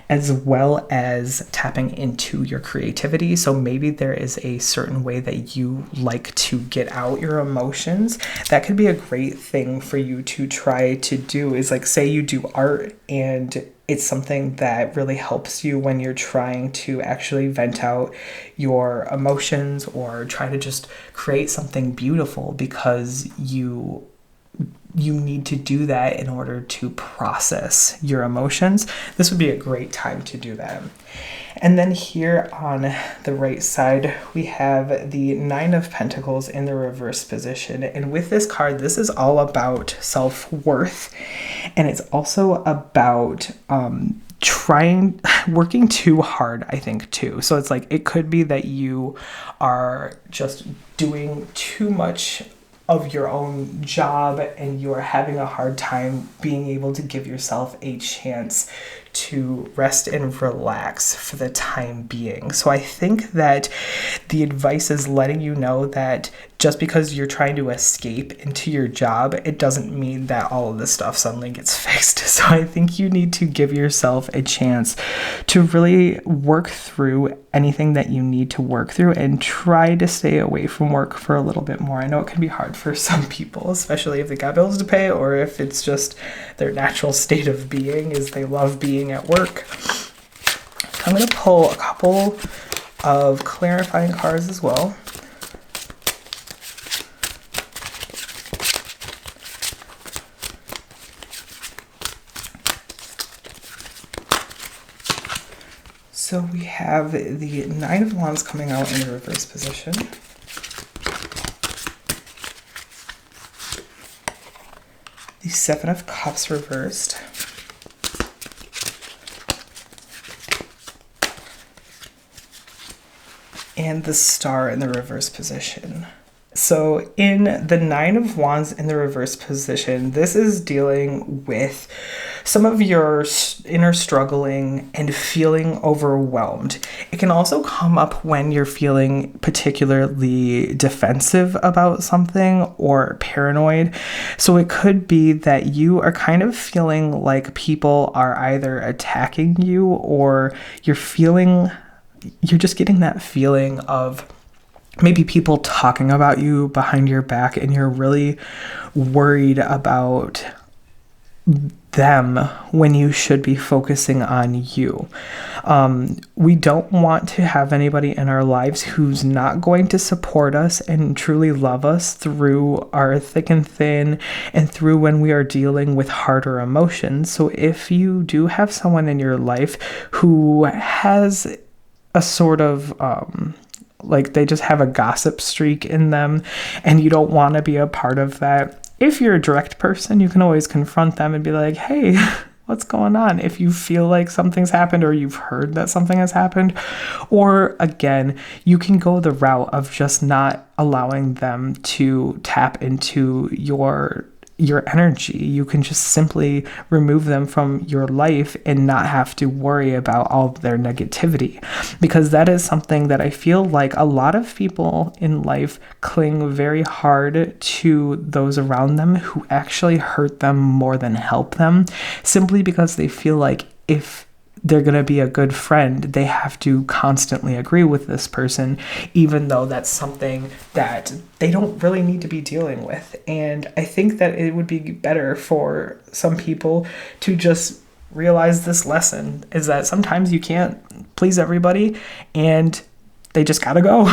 as well as tapping into your creativity. So maybe there is a certain way that you like to get out your emotions. That could be a great thing for you to try to do, is like, say you do art and it's something that really helps you when you're trying to actually vent out your emotions or try to just create something beautiful, because you need to do that in order to process your emotions. This would be a great time to do that. And then here on the right side, we have the Nine of Pentacles in the reverse position. And with this card, this is all about self-worth. And it's also about working too hard, I think, too. So it's like, it could be that you are just doing too much of your own job and you are having a hard time being able to give yourself a chance to rest and relax for the time being. So I think that the advice is letting you know that just because you're trying to escape into your job, it doesn't mean that all of this stuff suddenly gets fixed. So I think you need to give yourself a chance to really work through anything that you need to work through and try to stay away from work for a little bit more. I know it can be hard for some people, especially if they got bills to pay or if it's just their natural state of being is they love being at work. I'm going to pull a couple of clarifying cards as well. So we have the Nine of Wands coming out in the reverse position. The Seven of Cups reversed. And the Star in the reverse position. So in the Nine of Wands in the reverse position, this is dealing with some of your inner struggling and feeling overwhelmed. It can also come up when you're feeling particularly defensive about something or paranoid. So it could be that you are kind of feeling like people are either attacking you or you're just getting that feeling of maybe people talking about you behind your back and you're really worried about them when you should be focusing on you. We don't want to have anybody in our lives who's not going to support us and truly love us through our thick and thin and through when we are dealing with harder emotions. So if you do have someone in your life who has a sort of like they just have a gossip streak in them and you don't want to be a part of that, if you're a direct person, you can always confront them and be like, hey, what's going on? If you feel like something's happened or you've heard that something has happened. Or again, you can go the route of just not allowing them to tap into your energy. You can just simply remove them from your life and not have to worry about all of their negativity, because that is something that I feel like a lot of people in life cling very hard to those around them who actually hurt them more than help them, simply because they feel like if they're going to be a good friend, they have to constantly agree with this person, even though that's something that they don't really need to be dealing with. And I think that it would be better for some people to just realize this lesson, is that sometimes you can't please everybody and they just gotta go.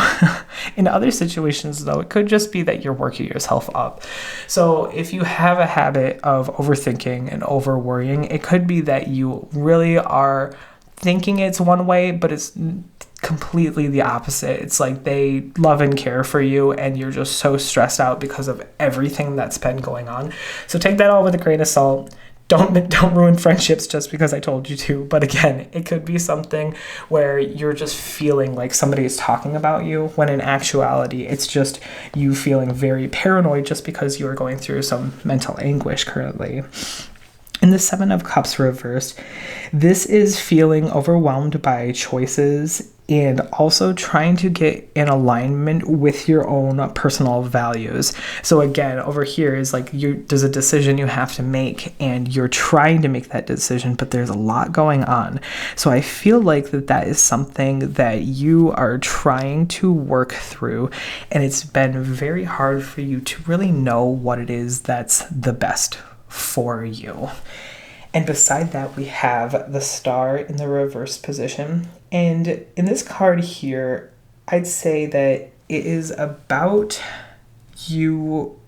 In other situations, though, it could just be that you're working yourself up. So if you have a habit of overthinking and over worrying, it could be that you really are thinking it's one way, but it's completely the opposite. It's like they love and care for you and you're just so stressed out because of everything that's been going on. So take that all with a grain of salt. Don't ruin friendships just because I told you to. But again, it could be something where you're just feeling like somebody is talking about you, when in actuality, it's just you feeling very paranoid just because you are going through some mental anguish currently. In the Seven of Cups reversed, this is feeling overwhelmed by choices and also trying to get in alignment with your own personal values. So again, over here is like there's a decision you have to make and you're trying to make that decision, but there's a lot going on. So I feel like that is something that you are trying to work through, and it's been very hard for you to really know what it is that's the best for you. And beside that, we have the star in the reverse position. And in this card here, I'd say that it is about you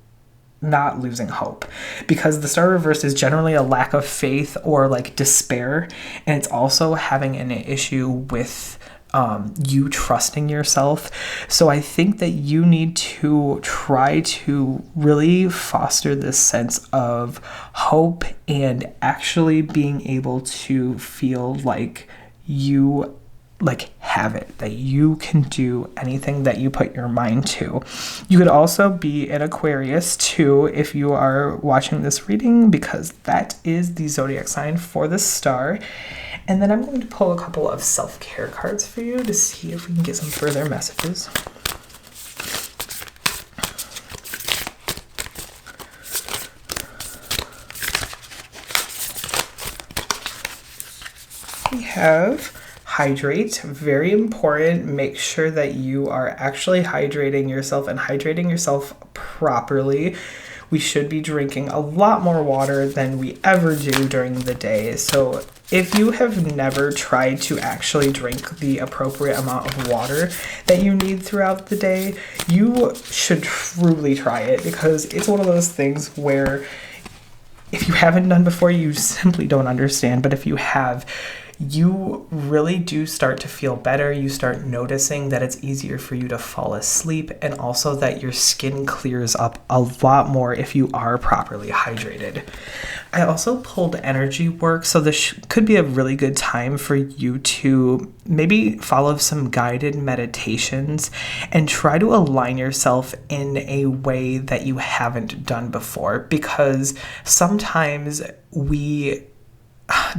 not losing hope, because the star reversed is generally a lack of faith or like despair, and it's also having an issue with you trusting yourself. So I think that you need to try to really foster this sense of hope and actually being able to feel like you have it, that you can do anything that you put your mind to. You could also be an Aquarius too if you are watching this reading, because that is the zodiac sign for the star. And then I'm going to pull a couple of self-care cards for you to see if we can get some further messages. We have hydrate, very important. Make sure that you are actually hydrating yourself and hydrating yourself properly. We should be drinking a lot more water than we ever do during the day. So if you have never tried to actually drink the appropriate amount of water that you need throughout the day, you should truly try it, because it's one of those things where if you haven't done before, you simply don't understand. But if you have, you really do start to feel better. You start noticing that it's easier for you to fall asleep, and also that your skin clears up a lot more if you are properly hydrated. I also pulled energy work, so this could be a really good time for you to maybe follow some guided meditations and try to align yourself in a way that you haven't done before, because sometimes we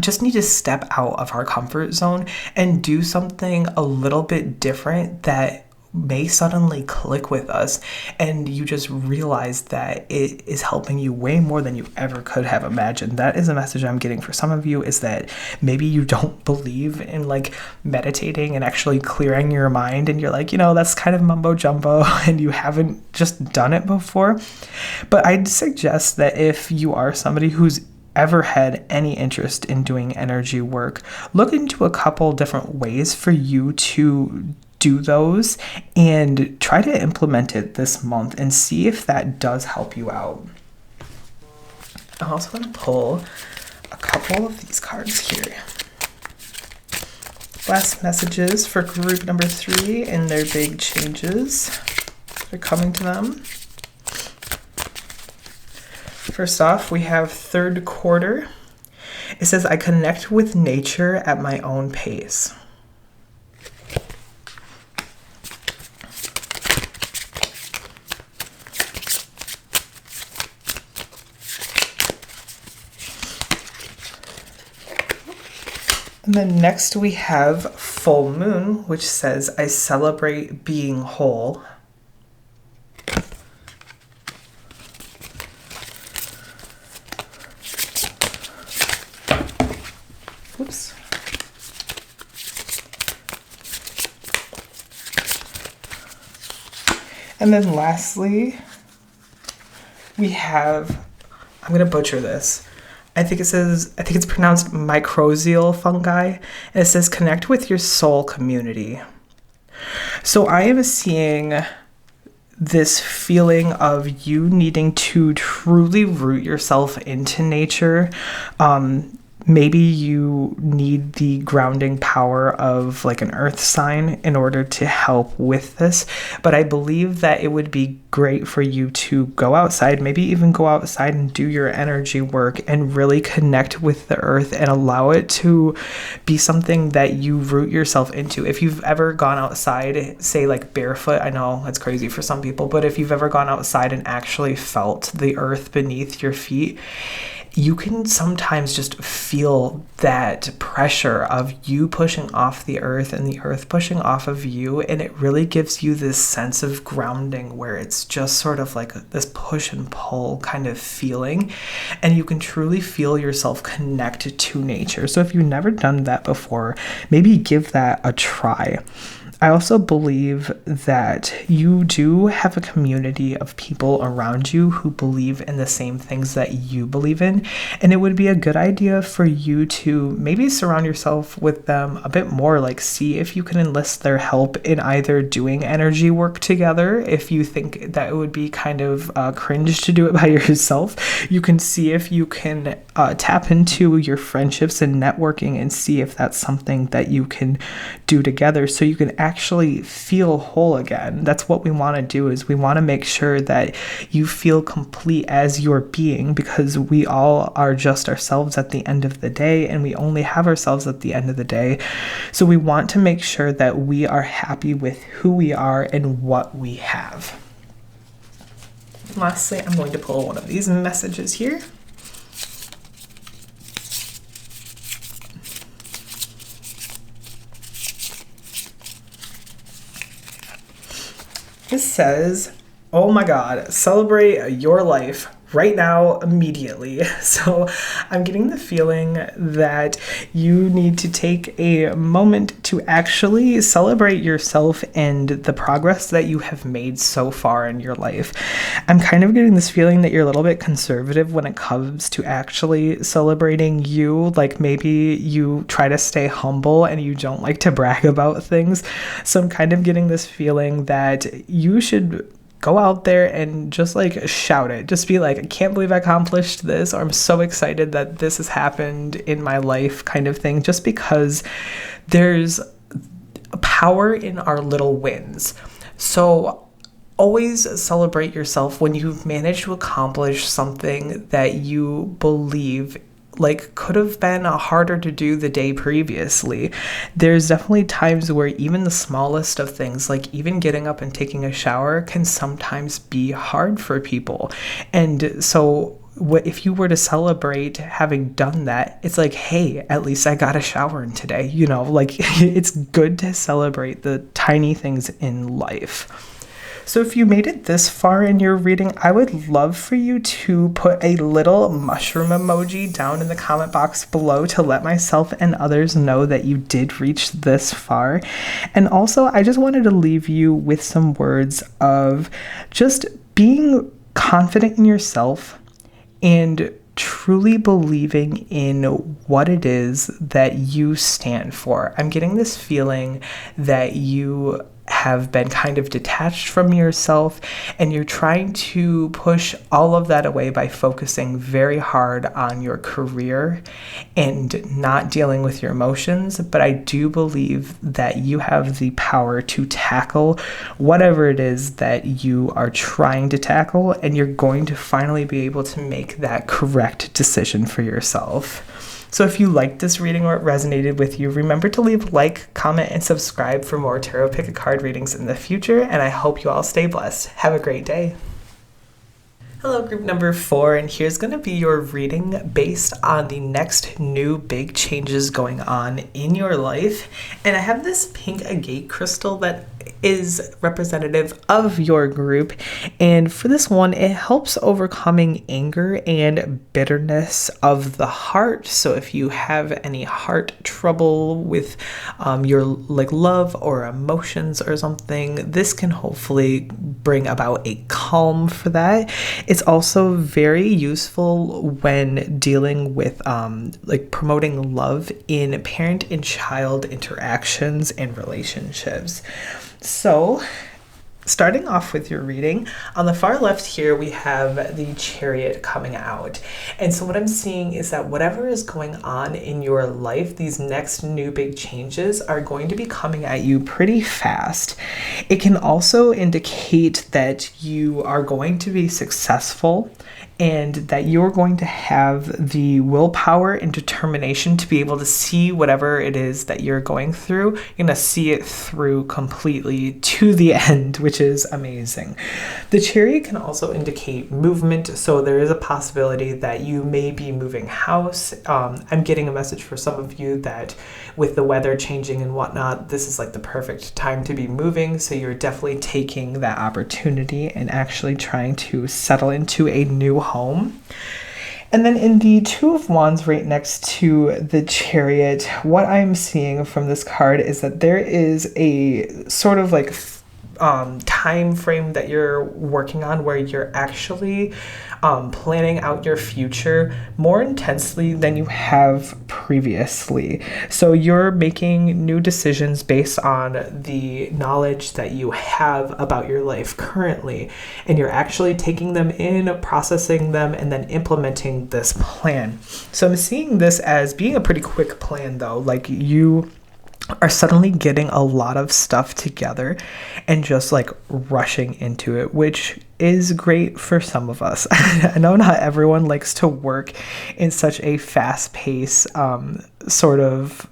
just need to step out of our comfort zone and do something a little bit different that may suddenly click with us, and you just realize that it is helping you way more than you ever could have imagined. That is a message I'm getting for some of you, is that maybe you don't believe in like meditating and actually clearing your mind, and you're like, that's kind of mumbo jumbo and you haven't just done it before. But I'd suggest that if you are somebody who's ever had any interest in doing energy work, look into a couple different ways for you to do those and try to implement it this month and see if that does help you out. I'm also going to pull a couple of these cards here. Last messages for group number 3 and their big changes. They're coming to them. First off, we have third quarter. It says, I connect with nature at my own pace. And then next we have full moon, which says, I celebrate being whole. Oops. And then lastly, we have, I'm going to butcher this. I think it's pronounced mycorrhizal fungi. And it says, connect with your soul community. So I am seeing this feeling of you needing to truly root yourself into nature. Maybe you need the grounding power of like an earth sign in order to help with this. But I believe that it would be great for you to go outside, maybe even go outside and do your energy work and really connect with the earth and allow it to be something that you root yourself into. If you've ever gone outside, say like barefoot, I know that's crazy for some people, but if you've ever gone outside and actually felt the earth beneath your feet, you can sometimes just feel that pressure of you pushing off the earth and the earth pushing off of you. And it really gives you this sense of grounding where it's just sort of like this push and pull kind of feeling. And you can truly feel yourself connected to nature. So if you've never done that before, maybe give that a try. I also believe that you do have a community of people around you who believe in the same things that you believe in. And it would be a good idea for you to maybe surround yourself with them a bit more, like see if you can enlist their help in either doing energy work together. If you think that it would be kind of cringe to do it by yourself, you can see if you can tap into your friendships and networking and see if that's something that you can do together so you can actually feel whole again. That's what we want to do, is we want to make sure that you feel complete as your being, because we all are just ourselves at the end of the day, and we only have ourselves at the end of the day. So we want to make sure that we are happy with who we are and what we have. Lastly, I'm going to pull one of these messages here. It says, oh my God, celebrate your life right now, immediately. So I'm getting the feeling that you need to take a moment to actually celebrate yourself and the progress that you have made so far in your life. I'm kind of getting this feeling that you're a little bit conservative when it comes to actually celebrating you. Like maybe you try to stay humble and you don't like to brag about things. So I'm kind of getting this feeling that you should go out there and just like shout it. Just be like, I can't believe I accomplished this, or I'm so excited that this has happened in my life, kind of thing, just because there's power in our little wins. So always celebrate yourself when you've managed to accomplish something that you believe like could have been harder to do the day previously. There's definitely times where even the smallest of things, like even getting up and taking a shower, can sometimes be hard for people. And so if you were to celebrate having done that, it's like, hey, at least I got a shower in today. You know, like it's good to celebrate the tiny things in life. So if you made it this far in your reading, I would love for you to put a little mushroom emoji down in the comment box below to let myself and others know that you did reach this far. And also, I just wanted to leave you with some words of just being confident in yourself and truly believing in what it is that you stand for. I'm getting this feeling that you have been kind of detached from yourself, and you're trying to push all of that away by focusing very hard on your career and not dealing with your emotions. But I do believe that you have the power to tackle whatever it is that you are trying to tackle, and you're going to finally be able to make that correct decision for yourself. So if you liked this reading or it resonated with you, remember to leave a like, comment, and subscribe for more Tarot Pick a Card readings in the future, and I hope you all stay blessed. Have a great day. Hello, group number 4, and here's going to be your reading based on the next new big changes going on in your life. And I have this pink agate crystal that is representative of your group, and for this one, it helps overcoming anger and bitterness of the heart. So if you have any heart trouble with your like love or emotions or something, this can hopefully bring about a calm for that. It's also very useful when dealing with like promoting love in parent and child interactions and relationships. So, starting off with your reading, on the far left here, we have the Chariot coming out. And so what I'm seeing is that whatever is going on in your life, these next new big changes are going to be coming at you pretty fast. It can also indicate that you are going to be successful and that you're going to have the willpower and determination to be able to see whatever it is that you're going through. You're going to see it through completely to the end, which is amazing. The Chariot can also indicate movement, so there is a possibility that you may be moving house. I'm getting a message for some of you that with the weather changing and whatnot, this is like the perfect time to be moving, so you're definitely taking that opportunity and actually trying to settle into a new home. And then in the Two of Wands right next to the Chariot, what I'm seeing from this card is that there is a sort of like time frame that you're working on where you're actually planning out your future more intensely than you have previously. So you're making new decisions based on the knowledge that you have about your life currently, and you're actually taking them in, processing them, and then implementing this plan. So I'm seeing this as being a pretty quick plan though. Like you are suddenly getting a lot of stuff together and just like rushing into it, which is great for some of us. I know not everyone likes to work in such a fast-paced sort of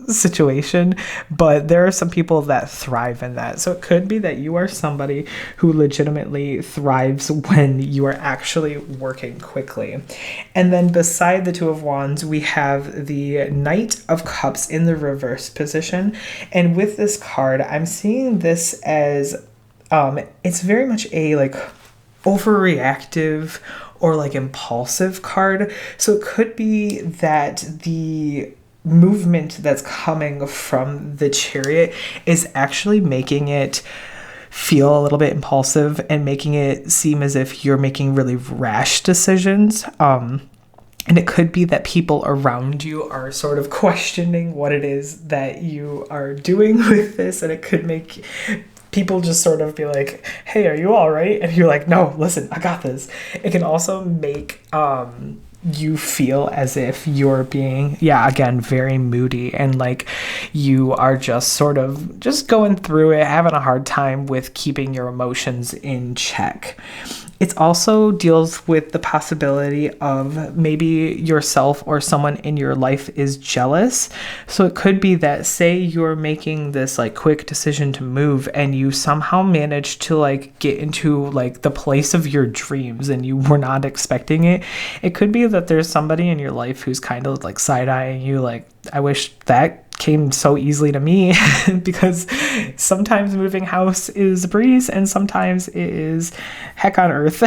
situation, but there are some people that thrive in that. So it could be that you are somebody who legitimately thrives when you are actually working quickly. And then beside the Two of Wands, we have the Knight of Cups in the reverse position. And with this card, I'm seeing this as it's very much a like overreactive or like impulsive card. So it could be that the movement that's coming from the Chariot is actually making it feel a little bit impulsive and making it seem as if you're making really rash decisions. And it could be that people around you are sort of questioning what it is that you are doing with this, and it could make people just sort of be like, hey, are you all right? And you're like, no, listen, I got this. It can also make you feel as if you're being, again, very moody, and like you are just sort of just going through it, having a hard time with keeping your emotions in check. It also deals with the possibility of maybe yourself or someone in your life is jealous. So it could be that, say you're making this like quick decision to move and you somehow manage to like get into like the place of your dreams and you were not expecting it. It could be that there's somebody in your life who's kind of like side-eyeing you, like, I wish that came so easily to me, because sometimes moving house is a breeze and sometimes it is heck on earth.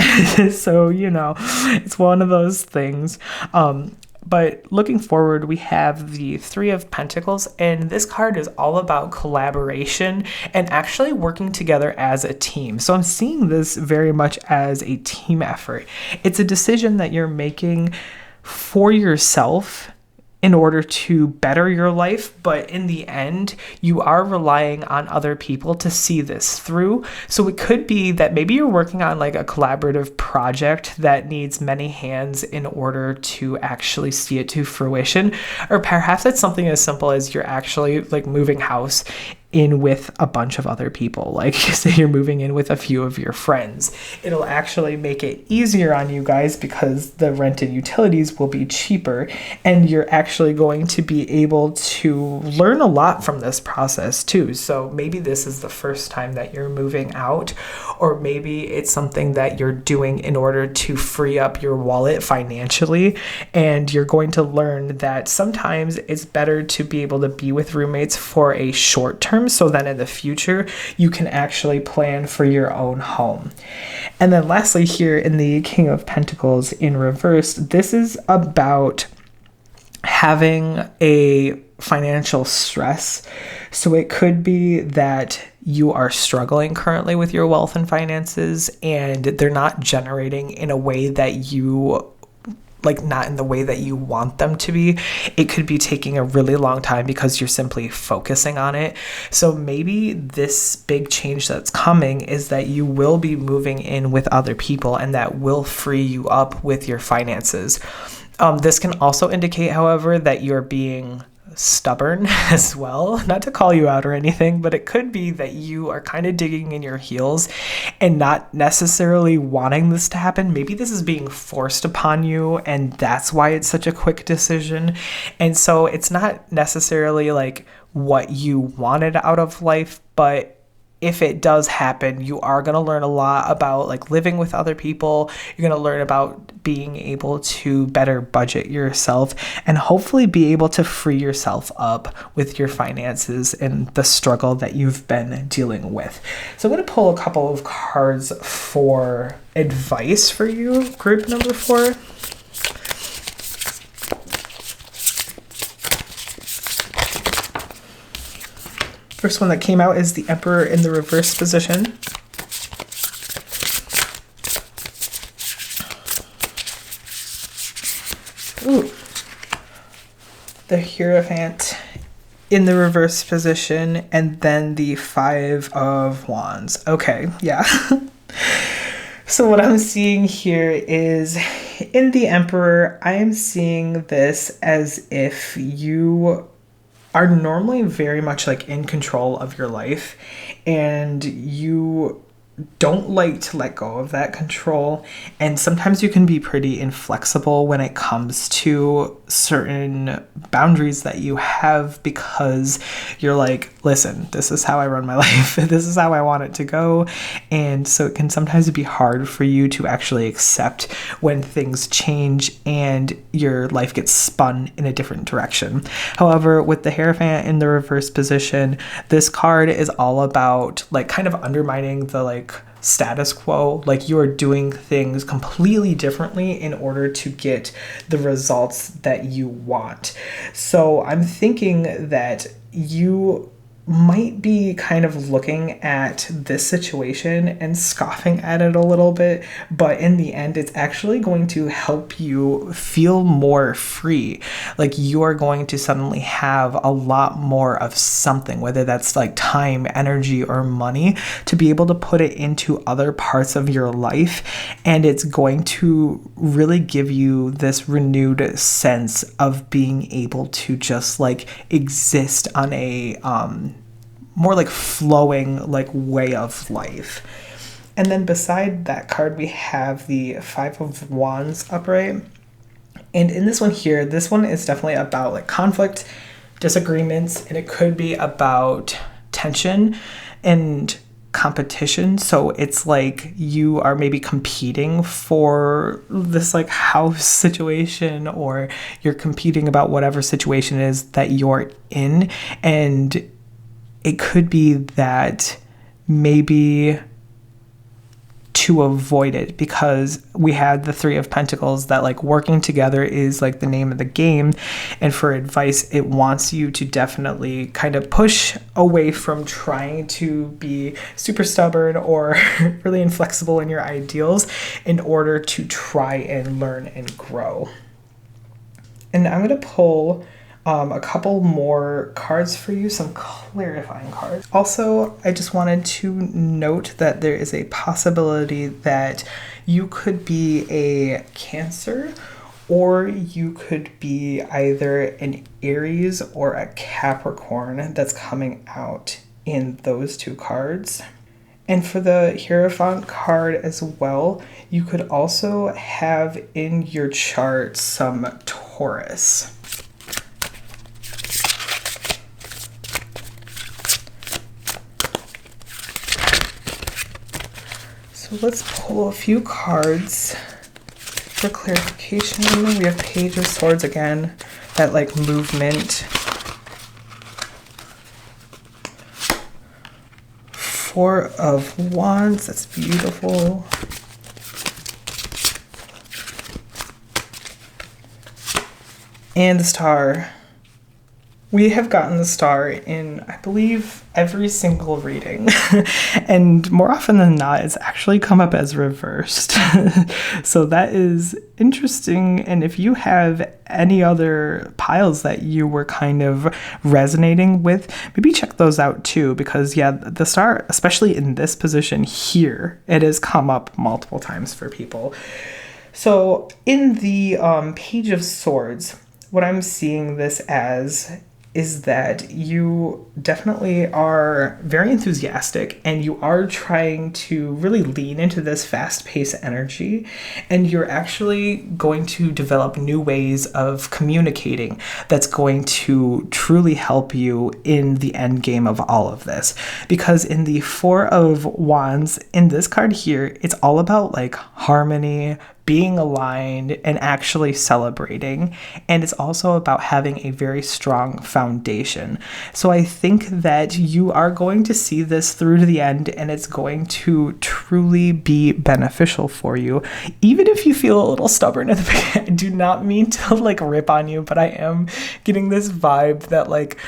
So, it's one of those things. But looking forward, we have the Three of Pentacles, and this card is all about collaboration and actually working together as a team. So I'm seeing this very much as a team effort. It's a decision that you're making for yourself in order to better your life, but in the end, you are relying on other people to see this through. So it could be that maybe you're working on like a collaborative project that needs many hands in order to actually see it to fruition, or perhaps it's something as simple as you're actually like moving house in with a bunch of other people. Like, say you're moving in with a few of your friends. It'll actually make it easier on you guys because the rent and utilities will be cheaper, and you're actually going to be able to learn a lot from this process too. So maybe this is the first time that you're moving out, or maybe it's something that you're doing in order to free up your wallet financially, and you're going to learn that sometimes it's better to be able to be with roommates for a short term, so that in the future you can actually plan for your own home. And then lastly, here in the King of Pentacles in reverse, this is about having a financial stress. So it could be that you are struggling currently with your wealth and finances, and they're not generating in a way that you not in the way that you want them to be. It could be taking a really long time because you're simply focusing on it. So maybe this big change that's coming is that you will be moving in with other people, and that will free you up with your finances. This can also indicate, however, that you're being stubborn as well. Not to call you out or anything, but it could be that you are kind of digging in your heels and not necessarily wanting this to happen. Maybe this is being forced upon you, and that's why it's such a quick decision. And so it's not necessarily like what you wanted out of life, but if it does happen, you are going to learn a lot about like living with other people. You're going to learn about being able to better budget yourself, and hopefully be able to free yourself up with your finances and the struggle that you've been dealing with. So I'm going to pull a couple of cards for advice for you, group number 4. First one that came out is the Emperor in the reverse position. Ooh. The Hierophant in the reverse position, and then the Five of Wands. Okay, yeah. So what I'm seeing here is in the Emperor, I am seeing this as if you are normally very much like in control of your life, and you don't like to let go of that control. And sometimes you can be pretty inflexible when it comes to certain boundaries that you have, because you're like, listen, this is how I run my life. This is how I want it to go. And so it can sometimes be hard for you to actually accept when things change and your life gets spun in a different direction. However, with the Hierophant in the reverse position, this card is all about like kind of undermining the like status quo. Like, you are doing things completely differently in order to get the results that you want. So I'm thinking that you might be kind of looking at this situation and scoffing at it a little bit, but in the end, it's actually going to help you feel more free. Like, you are going to suddenly have a lot more of something, whether that's like time, energy, or money, to be able to put it into other parts of your life. And it's going to really give you this renewed sense of being able to just like exist on a more like flowing like way of life. And then beside that card, we have the Five of Wands upright. And in this one here, this one is definitely about like conflict, disagreements, and it could be about tension and competition. So it's like you are maybe competing for this like house situation, or you're competing about whatever situation it is that you're in. And it could be that maybe to avoid it, because we had the Three of Pentacles, that like working together is like the name of the game. And for advice, it wants you to definitely kind of push away from trying to be super stubborn or really inflexible in your ideals in order to try and learn and grow. And I'm going to pull a couple more cards for you, some clarifying cards. Also, I just wanted to note that there is a possibility that you could be a Cancer, or you could be either an Aries or a Capricorn that's coming out in those two cards. And for the Hierophant card as well, you could also have in your chart some Taurus. So let's pull a few cards for clarification. We have Page of Swords again, that like movement. Four of Wands, that's beautiful. And the Star. We have gotten the Star in, I believe, every single reading. And more often than not, it's actually come up as reversed. So that is interesting. And if you have any other piles that you were kind of resonating with, maybe check those out too. Because yeah, the Star, especially in this position here, it has come up multiple times for people. So in the Page of Swords, what I'm seeing this as is that you definitely are very enthusiastic, and you are trying to really lean into this fast-paced energy, and you're actually going to develop new ways of communicating that's going to truly help you in the end game of all of this. Because in the Four of Wands, in this card here, it's all about like harmony, being aligned, and actually celebrating. And it's also about having a very strong foundation. So I think that you are going to see this through to the end, and it's going to truly be beneficial for you. Even if you feel a little stubborn at the beginning, I do not mean to like rip on you, but I am getting this vibe that like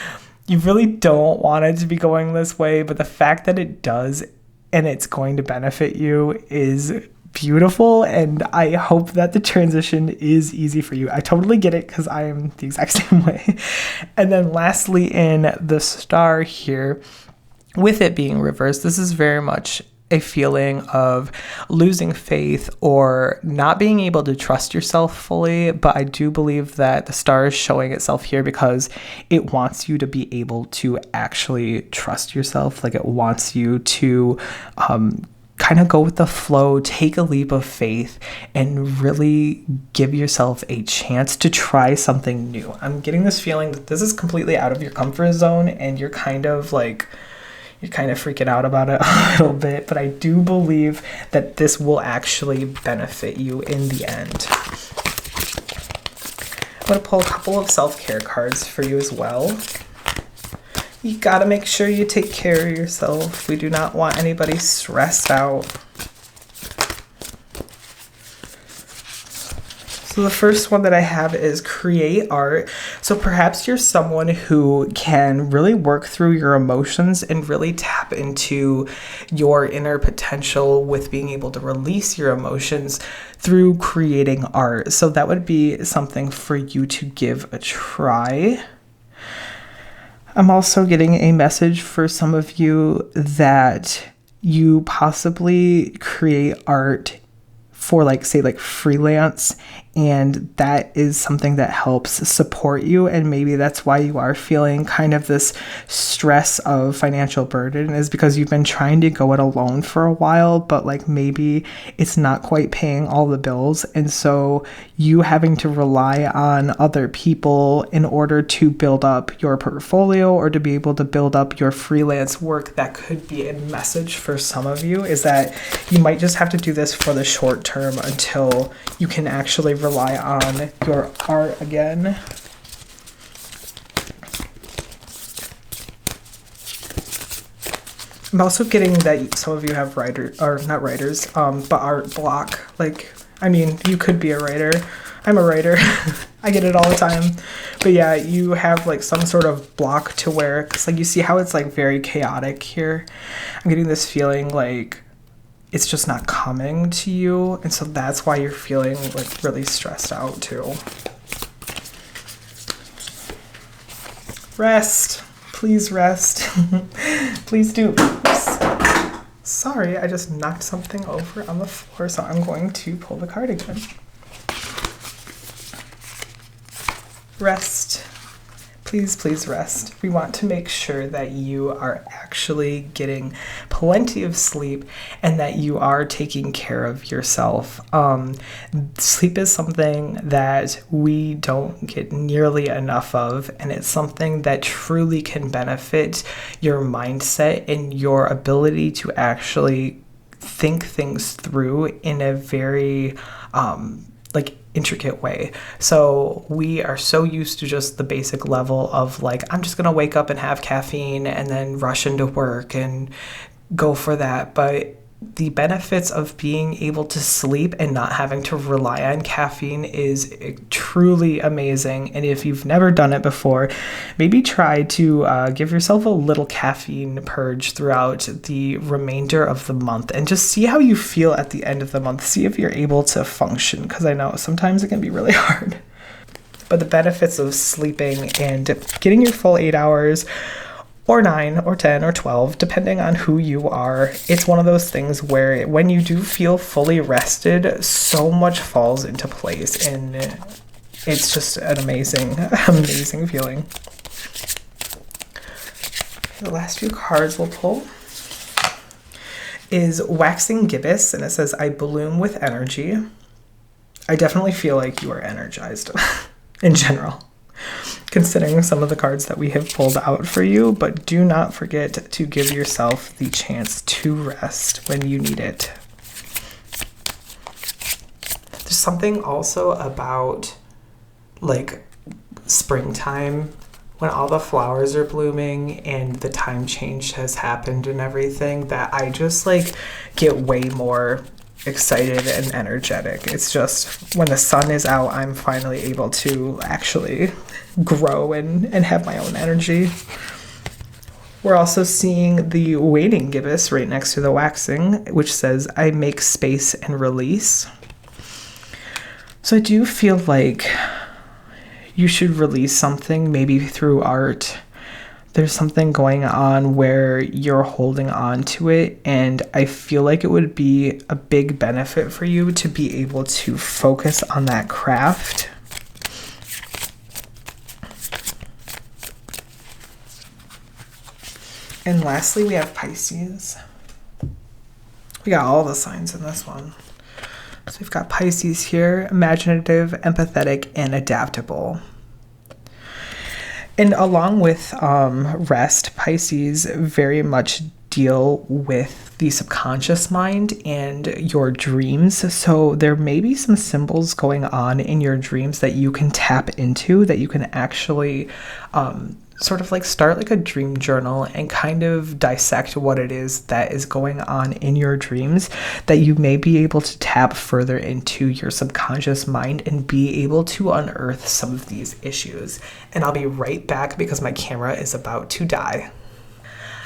you really don't want it to be going this way, but the fact that it does and it's going to benefit you is beautiful, and I hope that the transition is easy for you. I totally get it because I am the exact same way. And then lastly, in the star here, with it being reversed, this is very much a feeling of losing faith or not being able to trust yourself fully. But I do believe that the star is showing itself here because it wants you to be able to actually trust yourself. Like, it wants you to kind of go with the flow, take a leap of faith, and really give yourself a chance to try something new. I'm getting this feeling that this is completely out of your comfort zone, and you're kind of freaking out about it a little bit, but I do believe that this will actually benefit you in the end. I'm going to pull a couple of self-care cards for you as well. You gotta make sure you take care of yourself. We do not want anybody stressed out. So the first one that I have is create art. So perhaps you're someone who can really work through your emotions and really tap into your inner potential with being able to release your emotions through creating art. So that would be something for you to give a try. I'm also getting a message for some of you that you possibly create art for freelance, and that is something that helps support you, and maybe that's why you are feeling kind of this stress of financial burden, is because you've been trying to go it alone for a while, but maybe it's not quite paying all the bills, and so you having to rely on other people in order to build up your portfolio or to be able to build up your freelance work. That could be a message for some of you, is that you might just have to do this for the short term until you can actually rely on your art again. I'm also getting that some of you have but art block. You could be a writer. I'm a writer. I get it all the time. But yeah, you have some sort of block to where, because you see how it's very chaotic here. I'm getting this feeling it's just not coming to you, and so that's why you're feeling really stressed out too. Rest. Please rest. Please do. Oops. Sorry, I just knocked something over on the floor, so I'm going to pull the card again. Rest. Please, please rest. We want to make sure that you are actually getting plenty of sleep and that you are taking care of yourself. Sleep is something that we don't get nearly enough of, and it's something that truly can benefit your mindset and your ability to actually think things through in a very intricate way. So we are so used to just the basic level of I'm just gonna wake up and have caffeine and then rush into work and go for that. But the benefits of being able to sleep and not having to rely on caffeine is truly amazing. And if you've never done it before, maybe try to give yourself a little caffeine purge throughout the remainder of the month and just see how you feel at the end of the month. See if you're able to function, because I know sometimes it can be really hard. But the benefits of sleeping and getting your full 8 hours, or 9 or 10 or 12, depending on who you are. It's one of those things where when you do feel fully rested, so much falls into place, and it's just an amazing, amazing feeling. The last few cards we'll pull is Waxing Gibbous, and it says, I bloom with energy. I definitely feel like you are energized in general, considering some of the cards that we have pulled out for you, but do not forget to give yourself the chance to rest when you need it. There's something also about springtime when all the flowers are blooming and the time change has happened and everything, that I just get way more excited and energetic. It's just when the sun is out, I'm finally able to actually grow and have my own energy. We're also seeing the waning gibbous right next to the waxing, which says, I make space and release. So I do feel like you should release something, maybe through art. There's something going on where you're holding on to it, and I feel like it would be a big benefit for you to be able to focus on that craft. And lastly, we have Pisces. We got all the signs in this one. So we've got Pisces here, imaginative, empathetic, and adaptable. And along with rest, Pisces very much deal with the subconscious mind and your dreams. So there may be some symbols going on in your dreams that you can tap into, that you can actually sort of like start like a dream journal and kind of dissect what it is that is going on in your dreams, that you may be able to tap further into your subconscious mind and be able to unearth some of these issues. And I'll be right back because my camera is about to die.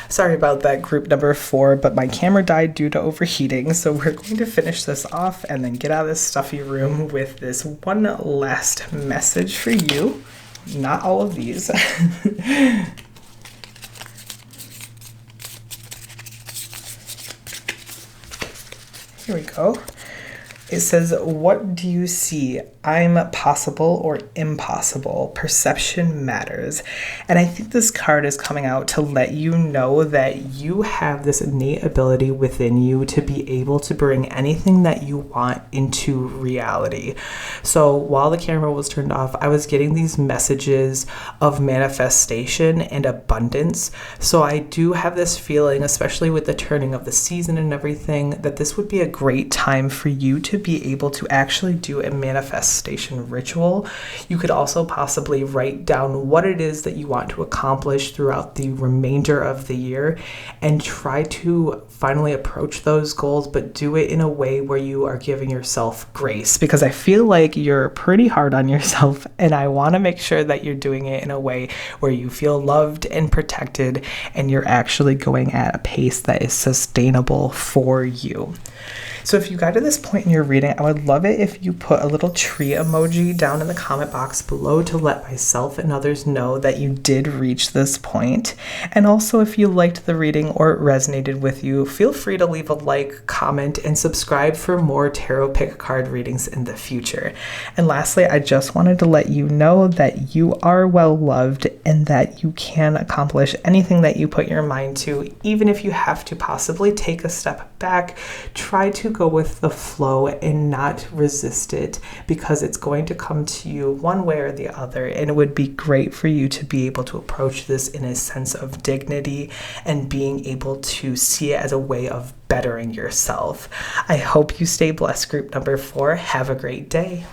Sorry about that, group number 4, but my camera died due to overheating, so we're going to finish this off and then get out of this stuffy room with this one last message for you. Not all of these. Here we go. It says, what do you see? I'm possible or impossible. Perception matters. And I think this card is coming out to let you know that you have this innate ability within you to be able to bring anything that you want into reality. So while the camera was turned off, I was getting these messages of manifestation and abundance. So I do have this feeling, especially with the turning of the season and everything, that this would be a great time for you to be able to actually do a manifestation ritual. You could also possibly write down what it is that you want to accomplish throughout the remainder of the year and try to finally approach those goals, but do it in a way where you are giving yourself grace, because I feel like you're pretty hard on yourself, and I want to make sure that you're doing it in a way where you feel loved and protected and you're actually going at a pace that is sustainable for you. So if you got to this point in your reading, I would love it if you put a little tree emoji down in the comment box below to let myself and others know that you did reach this point. And also, if you liked the reading or it resonated with you, feel free to leave a like, comment, and subscribe for more tarot pick card readings in the future. And lastly, I just wanted to let you know that you are well loved and that you can accomplish anything that you put your mind to, even if you have to possibly take a step back. Try to go with the flow and not resist it, because it's going to come to you one way or the other, and it would be great for you to be able to approach this in a sense of dignity and being able to see it as a way of bettering yourself. I hope you stay blessed, group number 4. Have a great day.